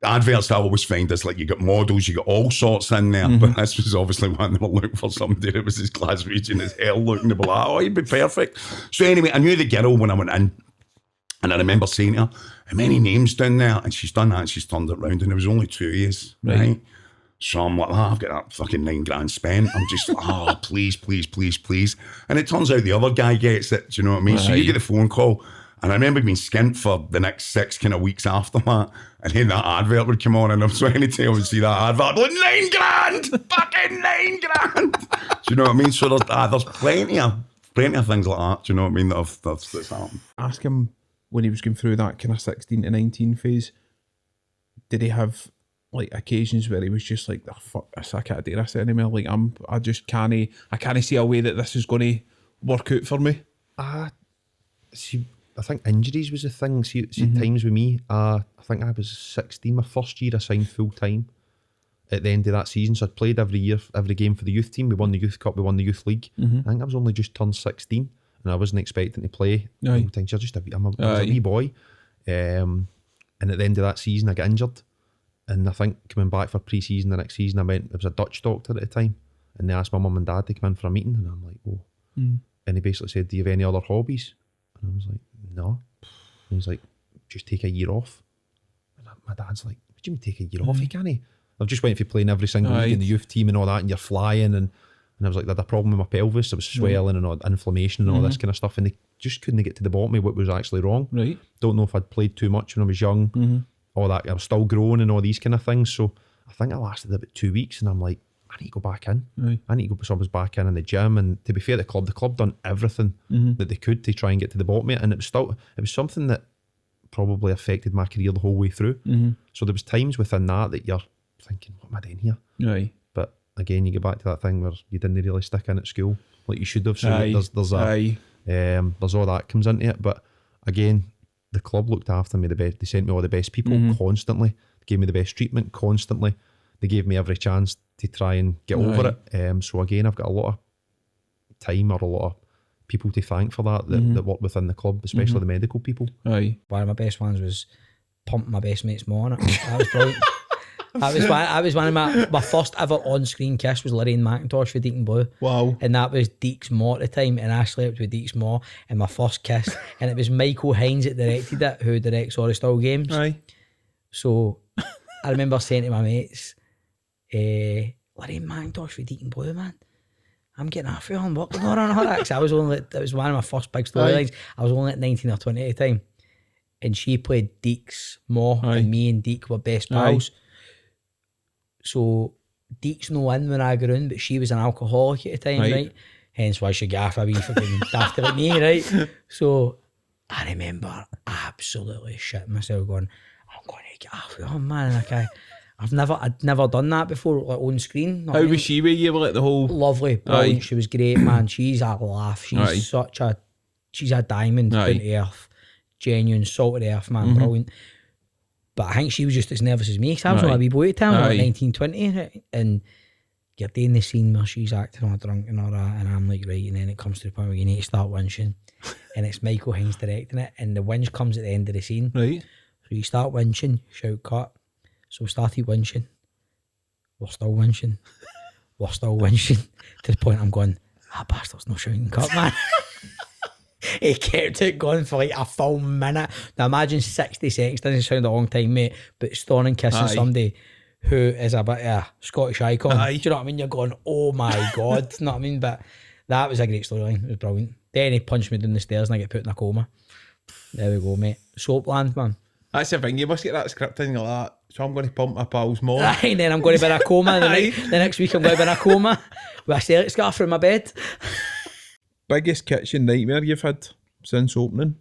adverts I always find is like you got models, you got all sorts in there, but this was obviously one they were looking for somebody that was as Glaswegian as hell looking to be like, oh, he'd be perfect. So anyway, I knew the girl when I went in, and I remember saying to her, how many names down there? And she's done that and she's turned it round, and there was only 2 years, right? So I'm like, I've got that fucking $9,000 spent. I'm just like, please, please, please, please. And it turns out the other guy gets it, do you know what I mean? So you get the phone call. And I remember being skint for the next 6 kind of weeks after that. And then that advert would come on, and I'm so anytime I would see that advert, I'd be like, $9,000! Fucking $9,000! Do you know what I mean? So there's plenty of things like that, do you know what I mean, that's happened. Ask him when he was going through that kind of 16 to 19 phase, did he have like occasions where he was just like, oh, fuck this, I can't do this anymore. Like I just can't see a way that this is going to work out for me. See, I think injuries was the thing. See times with me, I think I was 16, my first year I signed full time at the end of that season. So I'd played every year, every game for the youth team. We won the youth cup, we won the youth league. I think I was only just turned 16 and I wasn't expecting to play. I'm just I'm a wee boy. And at the end of that season I got injured. And I think coming back for pre-season the next season, there was a Dutch doctor at the time, and they asked my mum and dad to come in for a meeting, and I'm like, oh. And he basically said, do you have any other hobbies? And I was like, no. And he was like, just take a year off. And my dad's like, what do you mean take a year off? You can't. I've just went for playing every single week in the youth team and all that, and you're flying, and I was like, I had a problem with my pelvis, I was swelling and all, inflammation and all this kind of stuff, and they just couldn't get to the bottom of what was actually wrong. Don't know if I'd played too much when I was young, all that, I was still growing and all these kind of things. So I think I lasted about 2 weeks, and I'm like, I need to go back in. I need to go, so I was back in the gym, and to be fair, the club done everything that they could to try and get to the bottom of it, and it was something that probably affected my career the whole way through. So there was times within that you're thinking, what am I doing here? But again, you get back to that thing where you didn't really stick in at school like you should have. So there's all that comes into it. But again, the club looked after me the best. They sent me all the best people constantly. They gave me the best treatment constantly. They gave me every chance to try and get over it. So again, I've got a lot of time or a lot of people to thank for that work within the club, especially the medical people. One of my best ones was pumping my best mate's maw on it. That was brilliant. That was one of my first ever on-screen kiss was Lorraine McIntosh for Deacon Blue. Wow. And that was Deke's maw at the time, and I slept with Deke's maw in my first kiss. And it was Michael Hines that directed it, who directs all the Still Games. So I remember saying to my mates, Lorraine McIntosh for Deacon Blue, man. I'm getting half on working on her. Because that was one of my first big storylines. I was only at 19 or 20 at the time. And she played Deke's maw, and me and Deke were best pals. So Deke's no in when I got in, but she was an alcoholic at the time, right? Hence why she gaff a wee fucking dafty like me, right? So I remember absolutely shitting myself going, I'm going to get off with her, man. Like I'd never done that before, like on screen. How was she with you, like the whole... Lovely, brilliant. She was great, man. She's a laugh. She's she's a diamond, down to earth, genuine, salt of the earth, man, brilliant. But I think she was just as nervous as me, because I was only a wee boy at the time, like 19, 20, and you're doing the scene where she's acting all drunk and all that, and I'm like, right, and then it comes to the point where you need to start winching, and it's Michael Hines directing it, and the winch comes at the end of the scene. Right. So you start winching, shout cut. So we started winching. We're still winching. We're still winching. To the point I'm going, bastard's not shouting cut, man. He kept it going for like a full minute. Now imagine 60 seconds, doesn't sound a long time, mate, but stoning kissing somebody who is a bit of a Scottish icon. Do you know what I mean? You're going, oh my God. You know what I mean? But that was a great storyline. It was brilliant. Then he punched me down the stairs and I get put in a coma. There we go, mate. Soapland, man. That's the thing, you must get that script in, you're like, so I'm going to pump my pals more. And then I'm going to be in a coma. The next week I'm going to be in a coma with a sailor scarf through my bed. Biggest kitchen nightmare you've had since opening?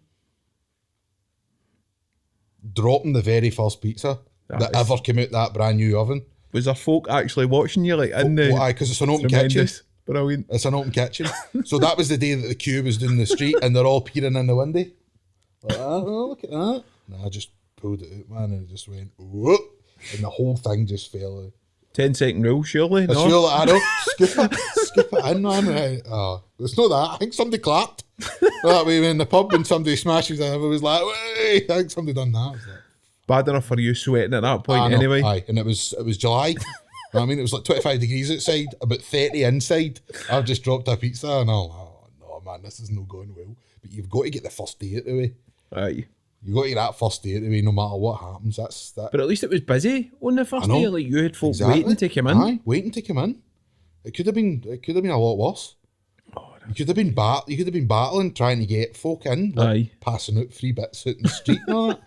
Dropping the very first pizza that ever came out that brand new oven. Was there folk actually watching you, like in the... Why? Because it's an open kitchen. Brilliant. It's an open kitchen. So that was the day that the queue was down the street and they're all peering in the window. Like, oh, look at that. And I just pulled it out, man, and it just went, whoop, and the whole thing just fell out. 10-second rule, surely? It's no? real, I know. Skip it in, man. It's not that. I think somebody clapped. That way, in the pub, when somebody smashes it, it was like, "Way!" I think somebody done that. I was like, bad enough for you sweating at that point, anyway. Aye, and it was July. I mean, it was like 25 degrees outside, about 30 inside. I've just dropped a pizza, and I'm like, oh no, man, this is not going well. But you've got to get the first day out the way. Aye. You got to get that first day out the way, no matter what happens. That's that. But at least it was busy on the first day. Like you had folk waiting to come in. Aye, waiting to come in. It could have been a lot worse. You could have been battling trying to get folk in, like passing out free bits out in the street and all that.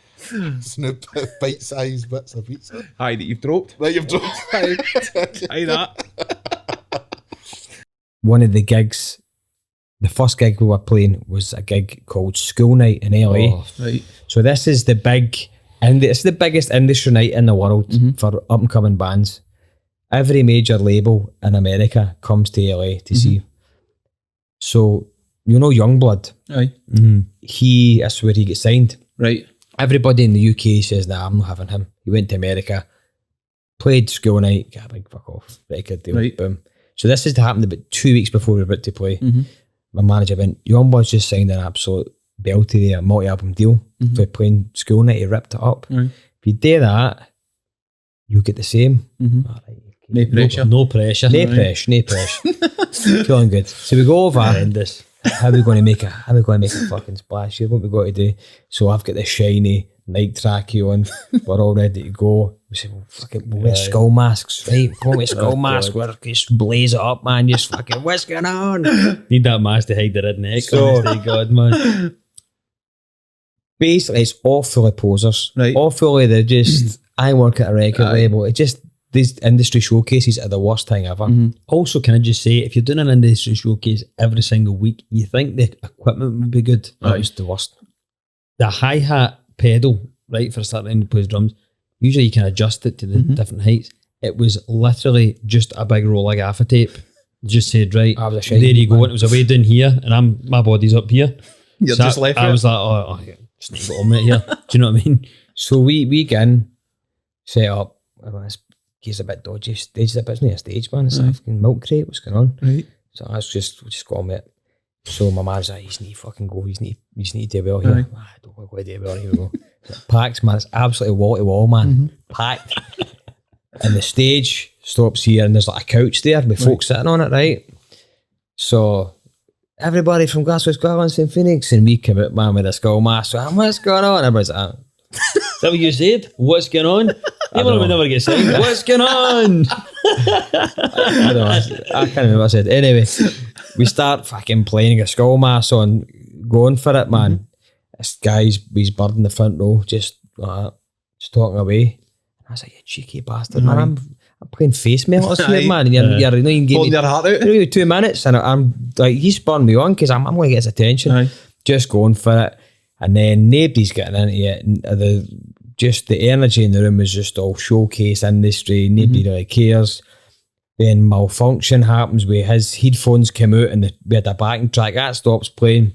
Snoop bite-sized bits of pizza. Aye, that you've dropped. Aye, that. One of the gigs, the first gig we were playing was a gig called School Night in LA. Oh, right. So this is the biggest industry night in the world for up and coming bands. Every major label in America comes to LA to see. So you know Youngblood. Aye. That's where he gets signed. Right. Everybody in the UK says, nah, I'm not having him. He went to America, played School Night, got a big fuck off. Very good deal. Right. Boom. So this has happened about 2 weeks before we were about to play. My manager went, Youngblood's just signed an absolute belty there, multi-album deal for playing School Night. He ripped it up. If you do that, you get the same. All right. No pressure. No pressure. No pressure. Feeling good. So we go over. Horrendous. How are we going to make a fucking splash here? What we got to do? So I've got the shiny Nike trackie on. We're all ready to go. We say, well, fucking, we'll wear skull masks, right? Go with skull mask. We're just blaze it up, man. Just fucking, what's going on? Need that mask to hide the redneck. So, God, man. Basically, it's all full of posers. Right. All full of I work at a record label. It just, these industry showcases are the worst thing ever. Also, can I just say, if you're doing an industry showcase every single week, you think the equipment would be good. That was the worst. The hi-hat pedal, right, for starting to play drums, usually you can adjust it to the different heights. It was literally just a big roll of gaffer tape. Just said, right, there you go. It was away down here, and my body's up here. You're so just left I was like, oh yeah, just need to go on it here. Do you know what I mean? So we get in, set up. He's a bit dodgy. Stage a bit, isn't he? A stage, man. It's a fucking milk crate. What's going on? Right. So I was just go on with it. So my man's like, you need to fucking go. You need to do well here. I don't want to do well. Here we go. So packed, man. It's absolutely wall to wall, man. Packed. And the stage stops here, and there's like a couch there with folks sitting on it, right? So everybody from Glasgow, Scotland, St. Phoenix, and we come out, man, with a skull mask. So what's going on? Everybody's like, is that what you said? What's going on? Even would never get signed. What's going on? I don't know. I can't remember what I said. Anyway, we start fucking playing a skull mask on, going for it, man. This guy's bird in the front row, just talking away. I was like, you cheeky bastard, man. I'm playing face melters here, man. And you're you can give me your heart out. 2 minutes, and I'm like, he's spurring me on because I'm going to get his attention. Just going for it. And then nobody's getting into it. The energy in the room was just all showcase industry. Nobody really cares. Then malfunction happens where his headphones came out and we had a backing track that stops playing.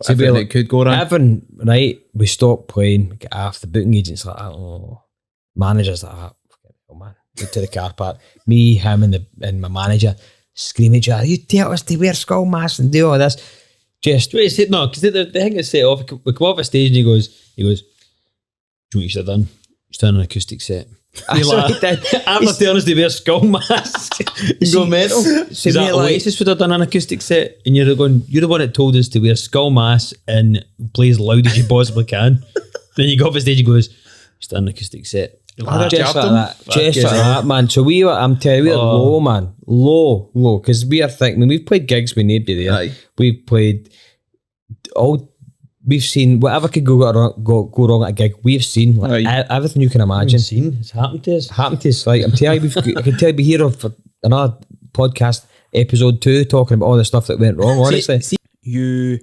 So everything that could go wrong. Everything, right? We stopped playing, we get off, the booking agents like, oh, managers like, oh man, get to the car park. Me, him, and my manager screaming at each other, you tell us to wear skull masks and do all this. Just, wait, no, because the thing is set off, we come off a stage and he goes, do you know what you should have done? Just done an acoustic set. I'm not telling us to wear skull masks and go mental. So that Oasis would have done an acoustic set, and you're the one that told us to wear skull masks and play as loud as you possibly can. Then you go off the stage and goes, just done an acoustic set. Just like that, man. So I'm telling you, we were low, man. Low. Because we are thinking, we've played gigs with nobody there. Aye. We've played we've seen whatever could go wrong at a gig. We've seen everything you can imagine. It's happened to us. Like I'm telling you, I can tell you, be here for another podcast, episode 2, talking about all the stuff that went wrong. Honestly, see, you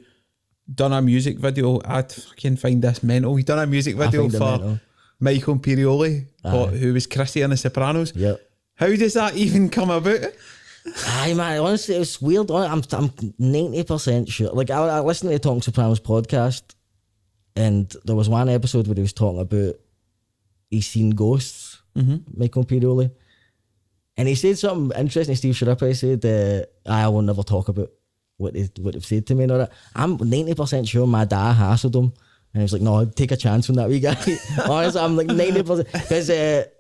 done a music video. I can find this mental. You done a music video for Michael Imperioli, who was Chrissy in The Sopranos. Yep. How does that even come about? Aye, man, honestly, it's weird. I'm 90% sure. Like, I listened to the Talking Sopranos podcast, and there was one episode where he was talking about he's seen ghosts, Michael Imperioli. And he said something interesting. Steve Sharappa said, I will never talk about what they've said to me and all that. I'm 90% sure my dad hassled him. And he was like, no, take a chance on that wee guy. Honestly, I'm like 90%. Because it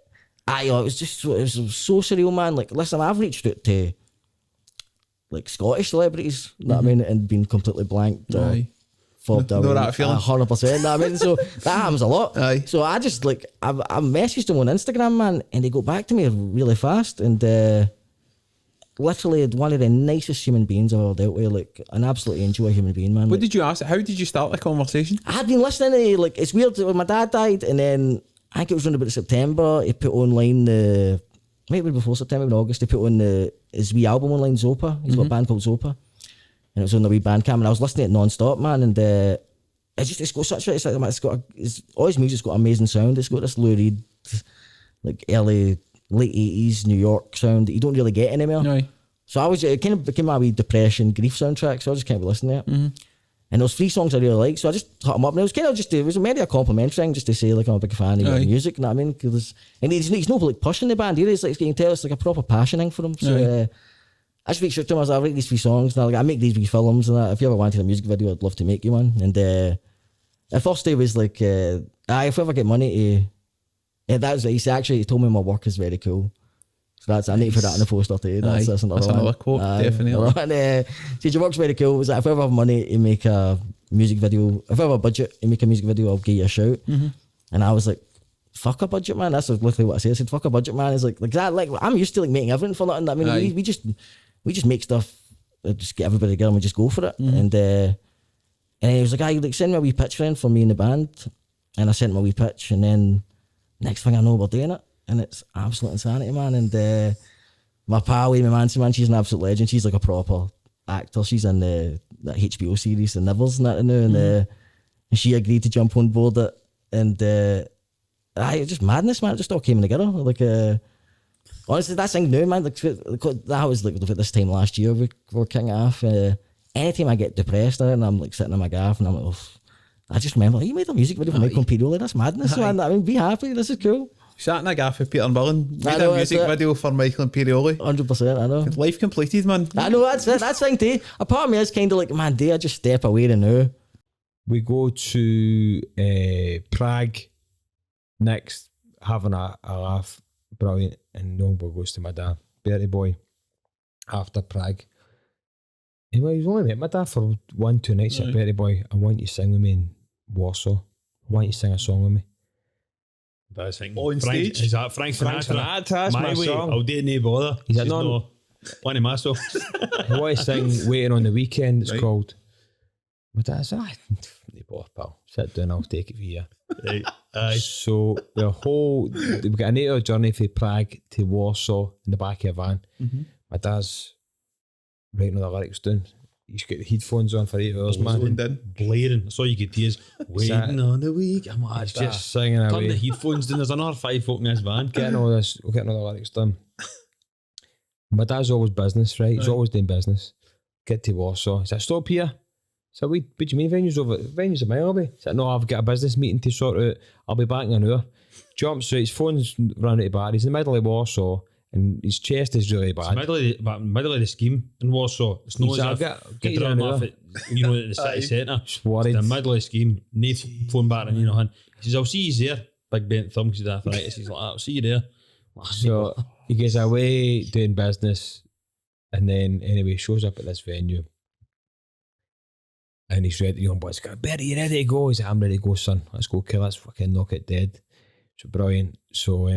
was just, it was so surreal, man. Like, listen, I've reached out to like Scottish celebrities, you know what I mean, and been completely blanked. Fobbed away. Know that feeling? 100%, you know what I mean? So that happens a lot. Aye. So I just like, I messaged them on Instagram, man, and they got back to me really fast. And literally one of the nicest human beings I've ever dealt with, like an absolutely enjoy human being, man. What did you ask? How did you start the conversation? I had been listening to, like, it's weird, when my dad died, and then I think it was around about September, he put online maybe before September, in August, he put on his wee album online, Zopa. He's got a band called Zopa. And it was on the wee Bandcamp, and I was listening to it non-stop, man, and it's got such a, all his music's got amazing sound. It's got this Lou Reed, like late 80s New York sound that you don't really get anymore. Aye. So it kind of became my wee depression, grief soundtrack, so I just kind of listening to it. And those 3 songs I really like, so I just hit him up, and it was kind of just, it was maybe a complimentary thing, just to say, like, I'm a big fan of your music, you know what I mean? And he's no like pushing the band either, it's like, you can tell it's like a proper passion thing for him. So I just reached out to him, I was like, I write these 3 songs, and I make these wee films, and that. If you ever wanted a music video, I'd love to make you one. And the first day was like, if I ever get money to, that was, he told me my work is very cool. So I need to put that in the poster too. That's another quote, definitely. And your work's very cool. It was like, if I ever have money to make a music video, if I have a budget to make a music video, I'll give you a shout. And I was like, fuck a budget, man. That's literally what I said. I said, fuck a budget, man. It's like that. Like, I'm used to like making everything for nothing. I mean, we just make stuff, just get everybody together and we just go for it. And he was like, like, send me a wee pitch friend for me in the band. And I sent him a wee pitch, and then next thing I know, we're doing it. And it's absolute insanity, man. And my pal, Amy Manson, man, she's an absolute legend. She's like a proper actor. She's in that HBO series, The Nivers, and that now. And she agreed to jump on board it. And it's just madness, man. It just all came together. Like, honestly, that's thing new, man. Like, that was like this time last year. We were kicking it off. Anytime I get depressed and I'm like sitting in my gaff and I'm like, I just remember, you made a music video for Michael Imperioli. That's madness, man. I mean, be happy. This is cool. Sat in a gaff with Peter Mullen, made a music video for Michael Imperioli. 100%, I know. Life completed, man. I know, that's it. That's the thing too. A part of me is kind of like, man, do I just step away to now? We go to Prague next, having a laugh, brilliant, and Youngboy goes to my dad, Bertie boy, after Prague. He's only met my dad for 1-2 nights at Bertie boy. I want you to sing with me in Warsaw. I want you to sing a song with me. That's thing. On stage? Is that Frank Sinatra? That's my way. song. I'll do no bother. He's like, no. One of my songs. I want to sing Waiting on the Weekend. It's called. My dad said, no bother, pal. Sit down, I'll take it for you. Aye. So we've got an 8-hour journey from Prague to Warsaw in the back of a van. My dad's writing all the lyrics down. He's got the headphones on for 8 hours, man. Blaring. That's all you could hear is waiting on the week. I'm like, just singing away. Turn the headphones down. There's another 5 folk in this van. Getting all the lyrics done. My dad's always business, right? He's always doing business. Get to Warsaw. He said, stop here. So what do you mean venue's a mile away? So no, I've got a business meeting to sort out. I'll be back in an hour. Jumps out, his phone's run out of battery. He's in the middle of Warsaw and his chest is really bad. It's middle of the scheme in Warsaw. It's not as if you drop him off at, the city centre. It's the middle of the scheme. Need phone back and hand. He says, I'll see you there. Big bent thumb because he's arthritis. He's like, I'll see you there. So he gets away doing business and then anyway shows up at this venue. And he's ready, the young boy's got, Betty, you ready to go? He's like, I'm ready to go, son. Let's go kill, let's fucking knock it dead. So brilliant. So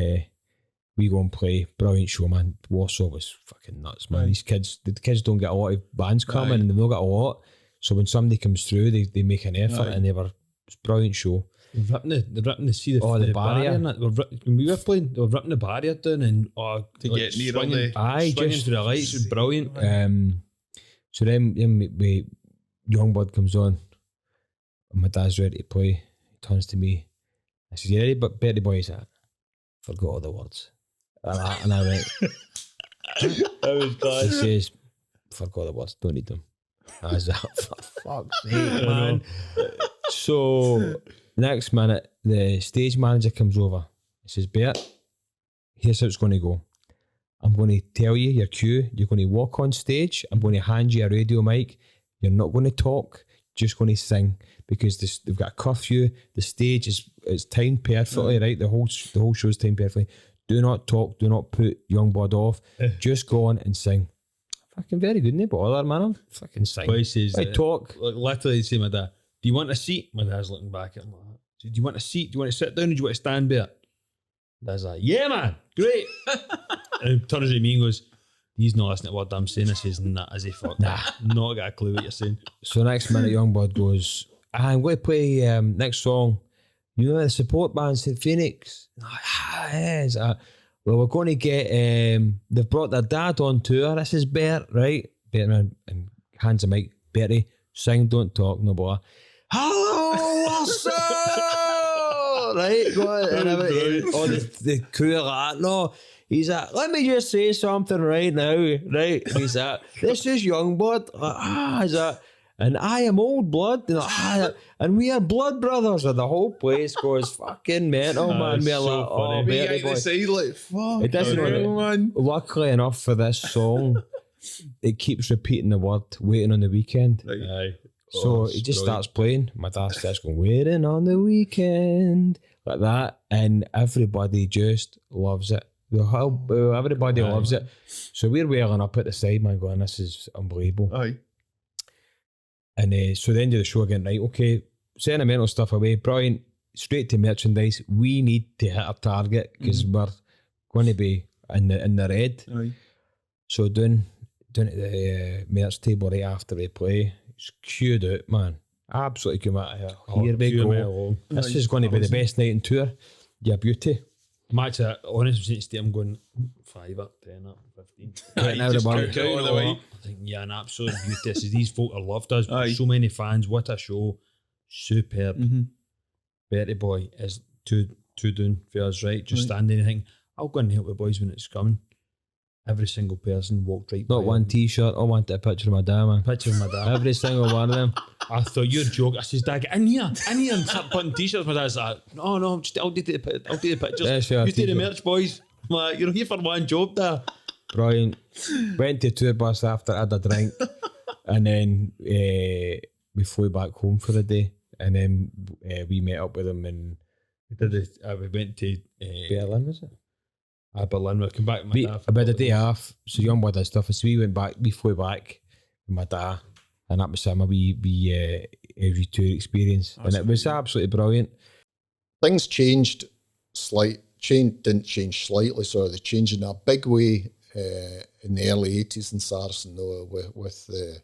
we go and play. Brilliant show, man. Warsaw was fucking nuts, man. These kids, the kids don't get a lot of bands coming and they've not got a lot. So when somebody comes through, they make an effort and it's a brilliant show. They're ripping the barrier. When we were playing, they were ripping the barrier down and to get near swinging through the lights. It was brilliant. So then young bud comes on and my dad's ready to play. He turns to me. I said, you ready? But Betty boy, he's like, forgot all the words. And I went, that was class. He says, forgot the words, don't need them. I was like, for fuck's sake, man. So next minute, the stage manager comes over. He says, Bert, here's how it's going to go. I'm going to tell you your cue. You're going to walk on stage. I'm going to hand you a radio mic. You're not going to talk, just going to sing because they've got a curfew. The stage is timed perfectly, right? The whole show's timed perfectly. Do not talk. Do not put young bud off. Just go on and sing. Fucking very good, no bother, man. I'll fucking sing. Boy says, I talk. Like literally, say my dad, do you want a seat? My dad's looking back at him. Do you want a seat? Do you want to sit down or do you want to stand there? Dad's like, yeah, man, great. And he turns to me and goes, he's not listening to what I'm saying. I says, nah, as he fuck. Nah, not got a clue what you're saying. So next minute, young bud goes, I'm going to play next song. You know the support band, St. Phoenix? Yes. Well, we're going to get, they've brought their dad on tour. This is Bert, right? Bert and hands a mic. Bertie, sing, don't talk, no bother. Hello, Wilson! Right? Go on. And all the crew are like, no. He's like, let me just say something right now, right? And he's like, this is young blood. He's like, and I am old blood. And we are blood brothers. And the whole place goes fucking mental, man. We're so like, funny. oh, baby boy. Fuck. It doesn't man. Luckily enough for this song, it keeps repeating the word waiting on the weekend. Aye. So he just starts playing. My dad starts going, waiting on the weekend, like that. And everybody just loves it. Everybody loves it. So we're wailing up at the side, man, going, this is unbelievable. Aye. And so the end of the show again, right, okay, sentimental stuff away, brilliant, straight to merchandise. We need to hit our target because we're going to be in the red. Aye. So down at the merch table right after they play, it's queued out, man. Absolutely come out of here. Here we go. This is going to be the best night in tour. Yeah, beauty. Match that, honestly, I'm going 5 up, 10 up, 15. Right now, Just the count all the way. I think, yeah, an absolute beauty. This is, these folk are loved us. So many fans. What a show. Superb. Betty boy is too doing for us, right? Just standing and thinking, I'll go and help the boys when it's coming. Every single person walked right Not by one him. T-shirt. I wanted a picture of my dad, man. Picture of my dad. Every single one of them. I thought you're joking. I says, Dad, get in here, and start putting T-shirts. My dad's like, no, I'll do the pictures. Yes, yeah, You do the T-shirt. merch, boys. I'm like, you're here for one job, there. Brilliant. Went to a tour bus after, had a drink, and then we flew back home for a day, and then we met up with them and we went to Berlin, was it? Berlin. We come back with my dad. About a day off, so young boy did stuff, so we flew back with my dad, and that was some a wee tour experience, and it was absolutely brilliant. Things changed didn't change slightly, so they changed in a big way in the early 80s in Saracen, though, with the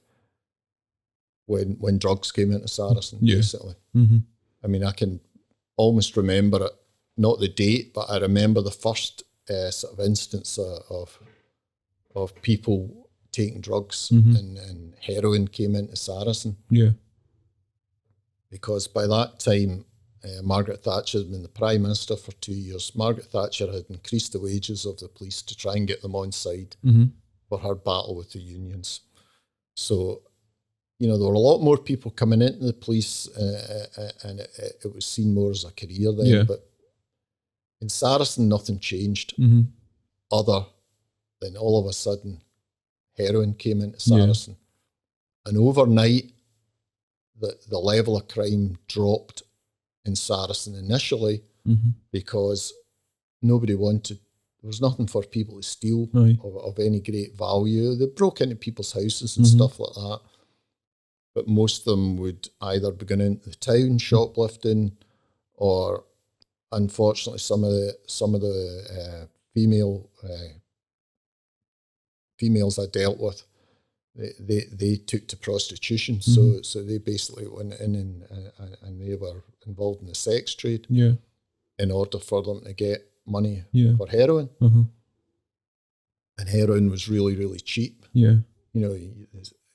when drugs came into Saracen, basically. I mean, I can almost remember it, not the date, but I remember the first sort of instance of people taking drugs and heroin came into Saracen. Yeah. Because by that time, Margaret Thatcher had been the Prime Minister for 2 years. Margaret Thatcher had increased the wages of the police to try and get them on side for her battle with the unions. So you know, there were a lot more people coming into the police, and it was seen more as a career then. Yeah. But in Saracen, nothing changed, other than all of a sudden, heroin came into Saracen, and overnight, the level of crime dropped in Saracen initially because nobody wanted. There was nothing for people to steal of any great value. They broke into people's houses and stuff like that. But most of them would either be going into the town shoplifting, or unfortunately some of the females I dealt with, they took to prostitution. So they basically went in and they were involved in the sex trade in order for them to get money for heroin. And heroin was really, really cheap. Yeah. You know,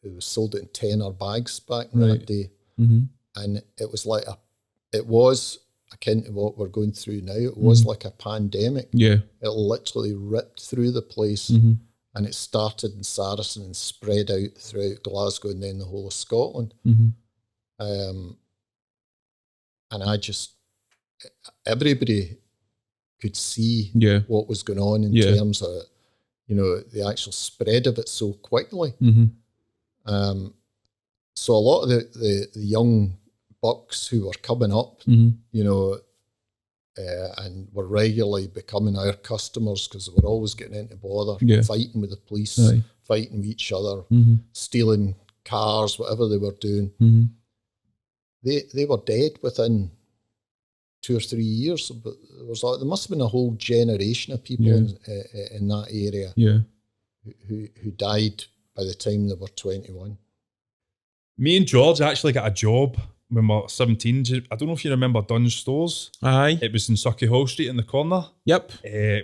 it was sold in tenner bags back in that day. And it was like it was akin to what we're going through now. It was like a pandemic. Yeah. It literally ripped through the place, and it started in Saracen and spread out throughout Glasgow and then the whole of Scotland. And everybody could see what was going on in terms of, you know, the actual spread of it so quickly. So a lot of the young bucks who were coming up, you know, and were regularly becoming our customers because they were always getting into bother, fighting with the police, fighting with each other, stealing cars, whatever they were doing. They were dead within 2 or 3 years. But there must have been a whole generation of people in that area who died by the time they were 21. Me and George actually got a job when we were 17. I don't know if you remember Dunn's Stores. Aye. It was in Sucky Hall Street in the corner. Yep.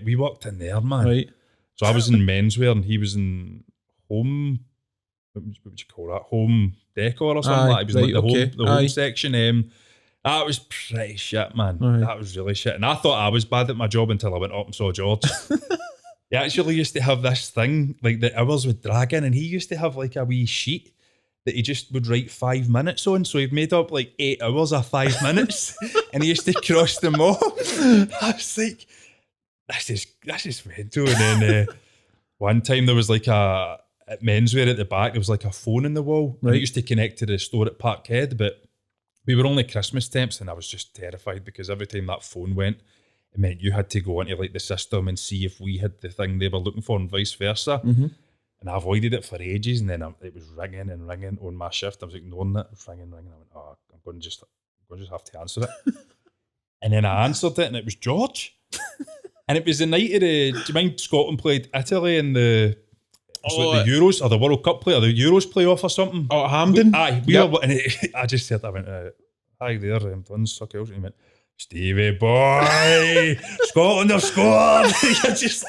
We worked in there, man. Right. So I was in menswear and he was in home, what would you call that? Home decor or something like that. It was like the home section. That was pretty shit, man. That was really shit. And I thought I was bad at my job until I went up and saw George. He actually used to have this thing, like the hours would drag in, and he used to have like a wee sheet that he just would write 5 minutes on. So he'd made up like 8 hours of 5 minutes and he used to cross them off. I was like, that's just mental. And then one time there was like at menswear at the back, there was like a phone in the wall. Right. And it used to connect to the store at Parkhead, but we were only Christmas temps and I was just terrified because every time that phone went, it meant you had to go into like the system and see if we had the thing they were looking for and vice versa. And I avoided it for ages, and then it was ringing and ringing on my shift. I was ignoring it. It was ringing. I went, oh, I'm going to just have to answer it. And then I answered it, and it was George. And it was the night of the. Do you mind Scotland played Italy in the Euros or the World Cup play or the Euros playoff or something? Oh, Hampden. We were, and I just said, I went, hi there, Duns, suck out. And he went, Stevie boy, Scotland have scored. You're just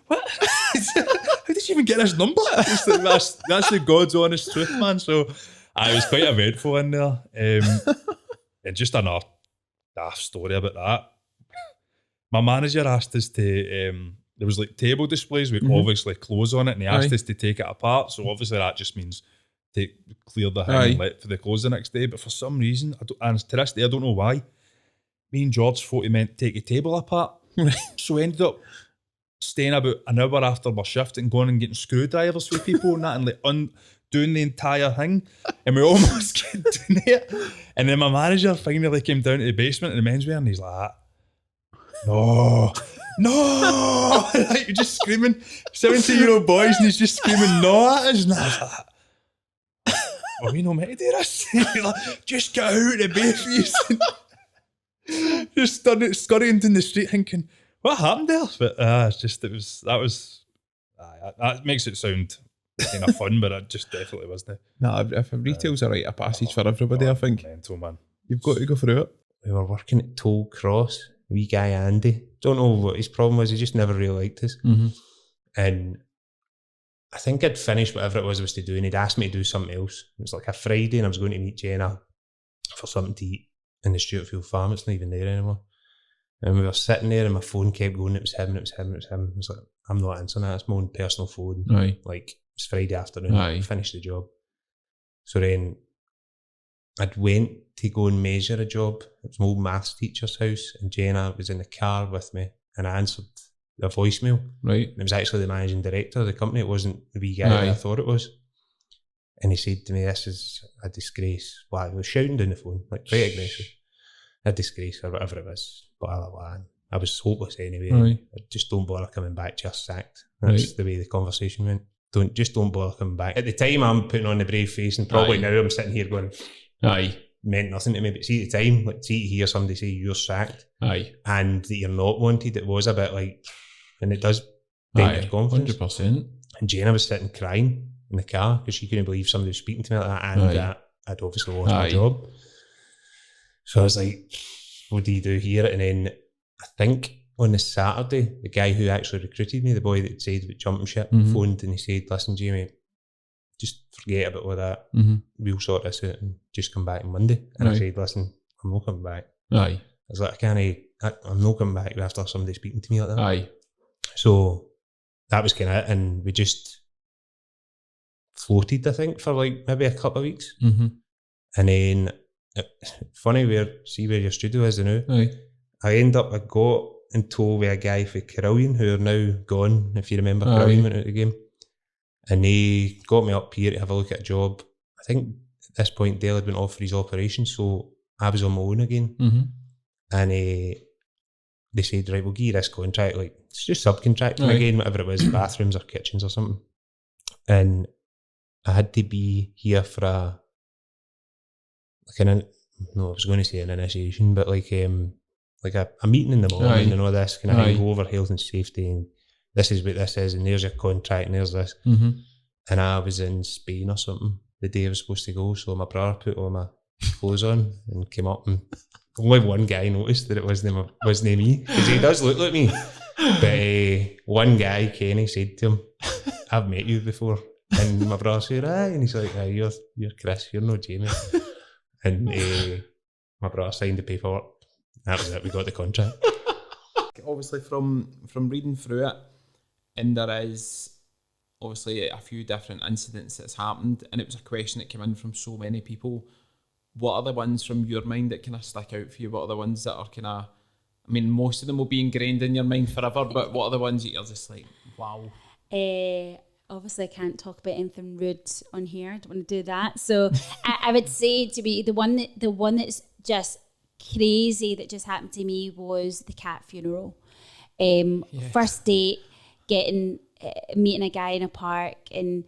what? How did you even get this number? That's the God's honest truth, man. So it was quite eventful in there. And just another daft story about that. My manager asked us to, there was like table displays with obviously clothes on it, and he asked us to take it apart. So obviously that just means clear the thing and let for the clothes the next day. But for some reason, and to this day, I don't know why, me and George thought he meant take a table apart. So we ended up staying about an hour after my shift and going and getting screwdrivers for people and that, and like doing the entire thing, and we almost get doing it. And then my manager finally came down to the basement in the menswear, and he's like, no, like you're just screaming, 17-year-old boys, and he's just screaming no at us. And I was like, well, we know meant to do this. Like, just get out of the bay fees. Just scurrying down the street thinking, what happened there? But that makes it sound kind of fun, but it just definitely wasn't. No, if retail's a rite of passage for everybody, I think. Mental, man. You've got to go through it. We were working at Toll Cross, wee guy Andy. Don't know what his problem was, he just never really liked us. And I think I'd finished whatever it was to do, and he'd asked me to do something else. It was like a Friday, and I was going to meet Jenna for something to eat in the Stuartfield Farm. It's not even there anymore. And we were sitting there and my phone kept going, it was him. I was like, I'm not answering that, it's my own personal phone. Right. Like, was Friday afternoon. Aye. I finished the job. So then I'd went to go and measure a job. It was my old maths teacher's house, and Jenna was in the car with me, and I answered the voicemail. Right. And it was actually the managing director of the company. It wasn't the wee guy that I thought it was. And he said to me, "This is a disgrace." Well, he was shouting down the phone, like quite aggressive. A disgrace or whatever it was. Blah, blah, blah. And I was hopeless anyway. Right. Just don't bother coming back, just sacked. That's the way the conversation went. Just don't bother coming back. At the time, I'm putting on the brave face, and probably now I'm sitting here going, meant nothing to me. But see, at the time, like, see to hear somebody say you're sacked, and that you're not wanted, it was a bit like, and it does dent your confidence. 100%. And Jenna was sitting crying in the car because she couldn't believe somebody was speaking to me like that, and that I'd obviously lost my job. So I was like, what do you do here? And then I think on the Saturday, the guy who actually recruited me, the boy that said about jumping ship, phoned and he said, "Listen, Jamie, just forget about all that. We'll sort this out and just come back on Monday." And I said, "Listen, I'm not coming back." I was like, I'm not coming back after somebody speaking to me like that. So that was kind of it, and we just floated, I think, for like maybe a couple of weeks. And then, funny where your studio is now. I got in tow with a guy for Carillion, who are now gone, if you remember. Carillion went out of the game. And they got me up here to have a look at a job. I think at this point Dale had been off for his operation, so I was on my own again. And they said, "Right, we'll give you this contract, like it's just subcontracting again, whatever it was, bathrooms or kitchens or something." And I had to be here for I was going to say an initiation, but like a meeting in the morning and all this, kind of go over health and safety, and this is what this is, and there's your contract, and there's this. And I was in Spain or something the day I was supposed to go, so my brother put all my clothes on and came up, and only one guy noticed that it wasn't me, because he does look like me. But one guy, Kenny, said to him, "I've met you before." And my brother said, "Aye," and he's like, "Aye, you're Chris, you're no Jamie." And my brother signed the paperwork. That was it. We got the contract. Obviously, from reading through it, and there is obviously a few different incidents that's happened, and it was a question that came in from so many people. What are the ones from your mind that kind of stick out for you? What are the ones that are kind of, I mean, most of them will be ingrained in your mind forever, but what are the ones that you're just like, wow? Obviously, I can't talk about anything rude on here. I don't want to do that. So I would say to be the one that's just crazy that just happened to me was the cat funeral. First date, meeting a guy in a park, and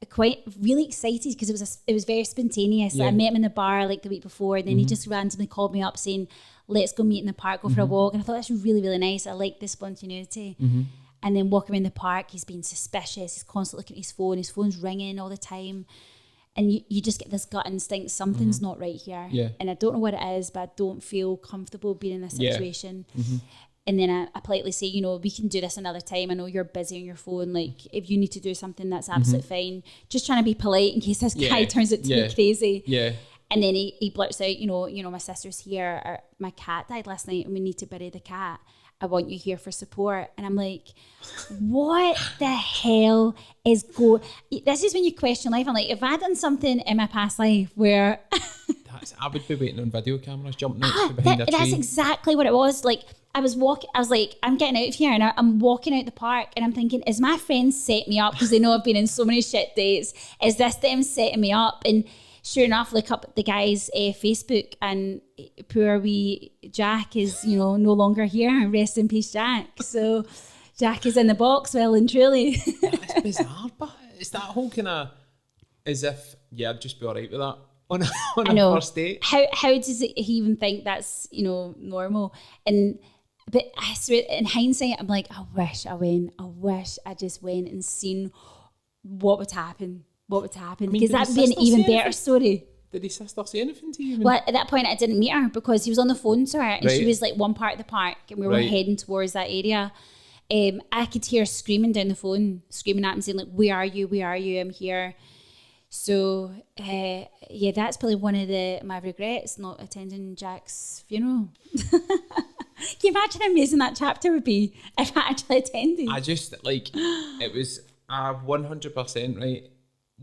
quite really excited because it was very spontaneous. I met him in the bar like the week before, and then he just randomly called me up saying, "Let's go meet in the park, go for a walk." And I thought that's really, really nice. I like the spontaneity. And then walking around the park, he's being suspicious. He's constantly looking at his phone. His phone's ringing all the time. And you just get this gut instinct, something's not right here. And I don't know what it is, but I don't feel comfortable being in this situation. And then I politely say, we can do this another time. I know you're busy on your phone. Like, if you need to do something, that's absolutely fine. Just trying to be polite in case this guy turns out to be crazy. And then he blurts out, my sister's here. Or, my cat died last night and we need to bury the cat. I want you here for support. And I'm like, what the hell is this is when you question life. I'm like, if I done something in my past life where I would be waiting on video cameras jumping out behind a tree. That's exactly what it was. Like, I was like, I'm getting out of here, and I'm walking out the park, and I'm thinking, is my friends set me up because they know I've been in so many shit dates? Is this them setting me up? And sure enough, look up the guy's Facebook, and poor wee Jack is, no longer here. Rest in peace, Jack. So Jack is in the box, well and truly. It's bizarre, but it's that whole kind of as if, I'd just be all right with that on a first date. How does he even think that's, normal? But I swear, in hindsight, I'm like, I wish I went. I wish I just went and seen what would happen. Because that would be an even better story. Did his sister say anything to you? Well, at that point, I didn't meet her because he was on the phone to her, and she was like one part of the park, and we were heading towards that area. I could hear her screaming down the phone, screaming at him, saying like, "Where are you? Where are you? I'm here." So, that's probably one of my regrets, not attending Jack's funeral. Can you imagine how amazing that chapter would be if I actually attended? I just, it was 100%, right?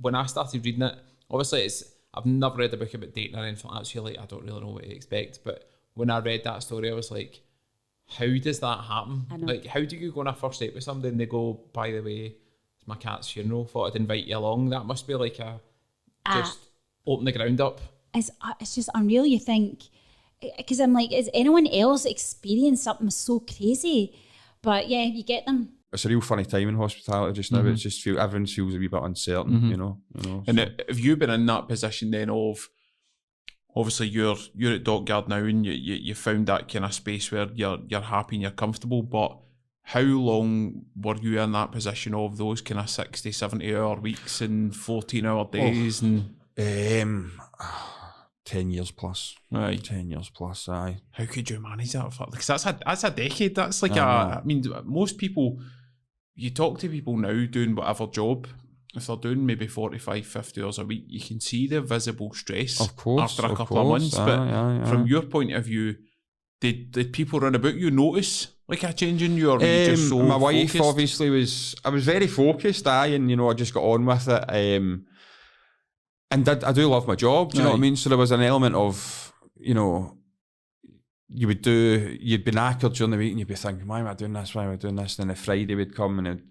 When I started reading it, obviously I've never read a book about dating or anything like that, so I don't really know what to expect. But when I read that story, I was like, how does that happen? Like, how do you go on a first date with somebody and they go, by the way, it's my cat's funeral, thought I'd invite you along? That must be like just open the ground up. It's just unreal. You think, because I'm like, has anyone else experienced something so crazy? But yeah, you get them. It's a real funny time in hospitality just now. It's just everyone feels a wee bit uncertain, you know. And have you been in that position then of, obviously you're at Dockyard now and you found that kind of space where you're happy and you're comfortable, but how long were you in that position of those kind of 60, 70 hour weeks and 14-hour days? 10 years plus. Right. 10 years plus, aye. How could you manage that? Because that's a decade. That's like I mean, most people, you talk to people now doing whatever job, if they're doing maybe 45, 50 hours a week, you can see the visible stress after a couple of months. But from your point of view, did people around about you notice like a change in you, or were you just so my wife focused? obviously I was very focused, and I just got on with it. And I do love my job, do you know what I mean? So there was an element of, you'd be knackered during the week and you'd be thinking, why am I doing this? Why am I doing this? And then the Friday would come and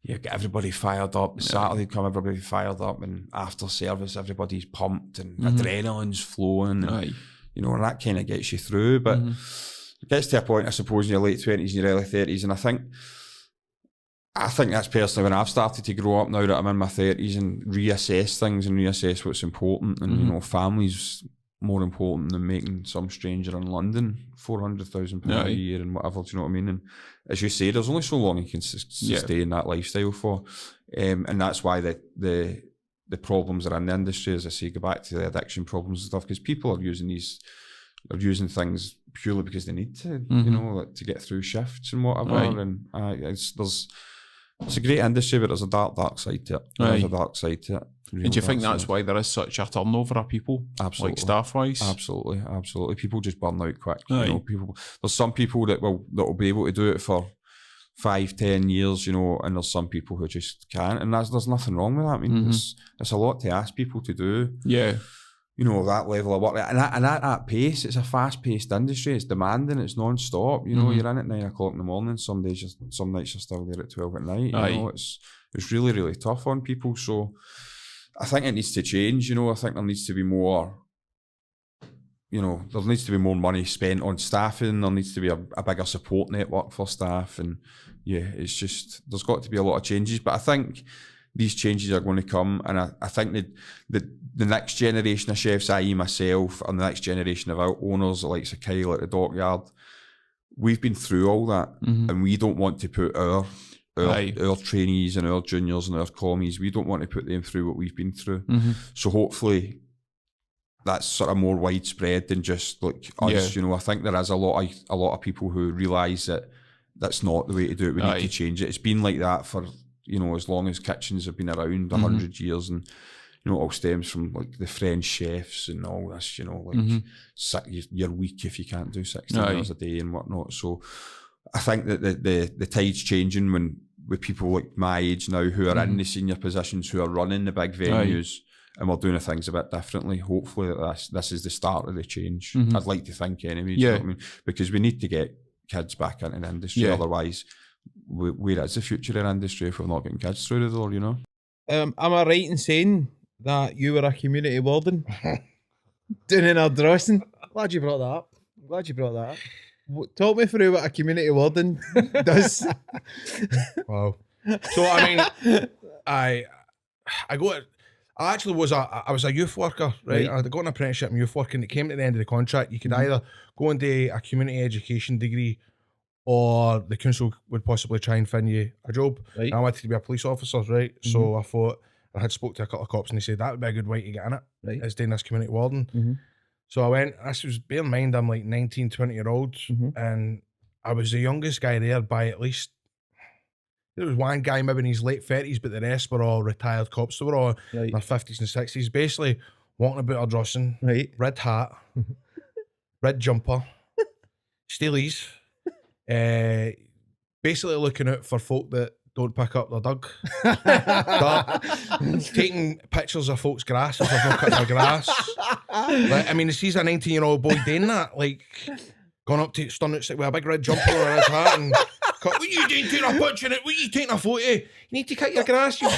you'd get everybody fired up. The Saturday would come, everybody fired up, and after service, everybody's pumped and adrenaline's flowing. And, and that kind of gets you through. But it gets to a point, I suppose, in your late 20s and your early 30s. And I think that's personally when I've started to grow up now that I'm in my 30s and reassess things and reassess what's important. And, family's more important than making some stranger in London £400,000 a year and whatever, do you know what I mean? And as you say, there's only so long you can sustain that lifestyle for. And that's why the problems that are in the industry, as I say, go back to the addiction problems and stuff, because people are using things purely because they need to, like to get through shifts and whatever. And it's a great industry, but there's a dark side to it. There's a dark side to it. And do you think that's why there is such a turnover of people? Absolutely. Like staff-wise? Absolutely. People just burn out quick. There's some people that will be able to do it for 5-10 years, and there's some people who just can't. And there's nothing wrong with that. I mean, it's a lot to ask people to do. Yeah. That level of work. And at that pace, it's a fast-paced industry. It's demanding. It's non-stop. You're in at 9 o'clock in the morning. Some nights you're still there at 12 at night. It's really, really tough on people. So I think it needs to change. I think there needs to be more, there needs to be more money spent on staffing. There needs to be a bigger support network for staff. And it's just, there's got to be a lot of changes. But I think these changes are going to come, and I think that the next generation of chefs, i.e. myself, and the next generation of our owners, like Kyle at the Dockyard, we've been through all that, and we don't want to put our trainees and our juniors and our commies, we don't want to put them through what we've been through. So hopefully that's sort of more widespread than just like us. I think there is a lot of people who realise that that's not the way to do it. We need to change it. It's been like that for as long as kitchens have been around, 100 years, and it all stems from like the French chefs and all this, you're weak if you can't do 16 hours a day and whatnot. So I think that the tide's changing with people like my age now who are in the senior positions, who are running the big venues, and we're doing things a bit differently. Hopefully this is the start of the change. I'd like to think anyway, do you know what I mean? Because we need to get kids back into the industry, otherwise where is the future in industry if we're not getting kids through the door, Am I right in saying that you were a community warden doing an Ardrossan? Glad you brought that up. Talk me through what a community warden does. Wow. So I mean, I was a youth worker, right? I got an apprenticeship in youth work, and it came to the end of the contract. You could either go and do a community education degree, or the council would possibly try and find you a job. I wanted to be a police officer, right? So I thought, I had spoke to a couple of cops and they said that would be a good way to get in it, is doing this community warden. So I went, this was, bear in mind, I'm like 19, 20-year-olds, and I was the youngest guy there by at least, there was one guy maybe in his late 30s, but the rest were all retired cops. They were all in their 50s and 60s, basically walking about Ardrossan, red hat, red jumper, steelies, basically looking out for folk that don't pick up the dug. But taking pictures of folks' grass if they've not cut their grass. Like, I mean, he's a 19-year-old boy doing that, like gone up to Stunnet with a big red jumper on his hat and cut, what are you doing taking a picture in it? What are you taking a photo? You need to cut your grass. You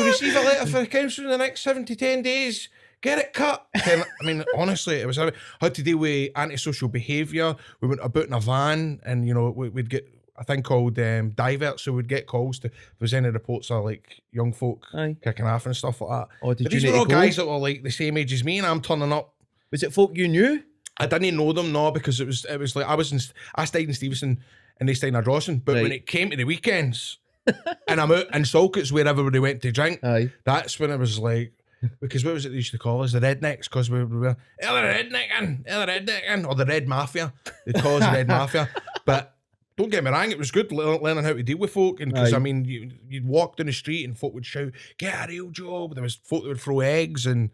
receive a letter for the council in the next 7 to 10 days. Get it cut. I mean, honestly, it was had to deal with antisocial behaviour. We went about in a van, and you know, we'd get a thing called divert, so we'd get calls to if there's any reports of like young folk kicking off and stuff like that. Oh, did but you these need were all to go? guys that were like the same age as me, and I'm turning up. Was it folk you knew? I didn't know them, no, because it was like I stayed in Stevenson and they stayed in Ardrossan. But when it came to the weekends, and I'm out in Salkits where everybody went to drink, that's when it was like. Because what was it they used to call us? The rednecks, because we were the rednecking, or the red mafia. They'd call us the red mafia. But don't get me wrong, it was good learning how to deal with folk. And because I mean, you'd walk down the street and folk would shout, "Get a real job." There was folk that would throw eggs, and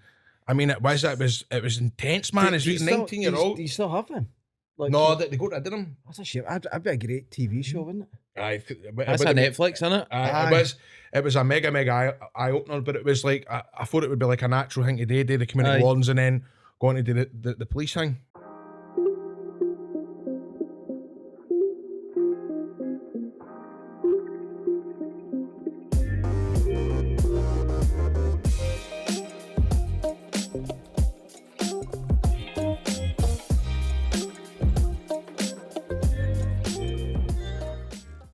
I mean, it was intense, man. As a 19-year-old. Do you still have them? Like, no, they got rid of them. That's a shame. That'd be a great TV show, wouldn't it? Aye, That's a Netflix, isn't it? It was a mega eye opener, but it was like I thought it would be like a natural thing to do the community Aye. wardens and then go on to do the police thing.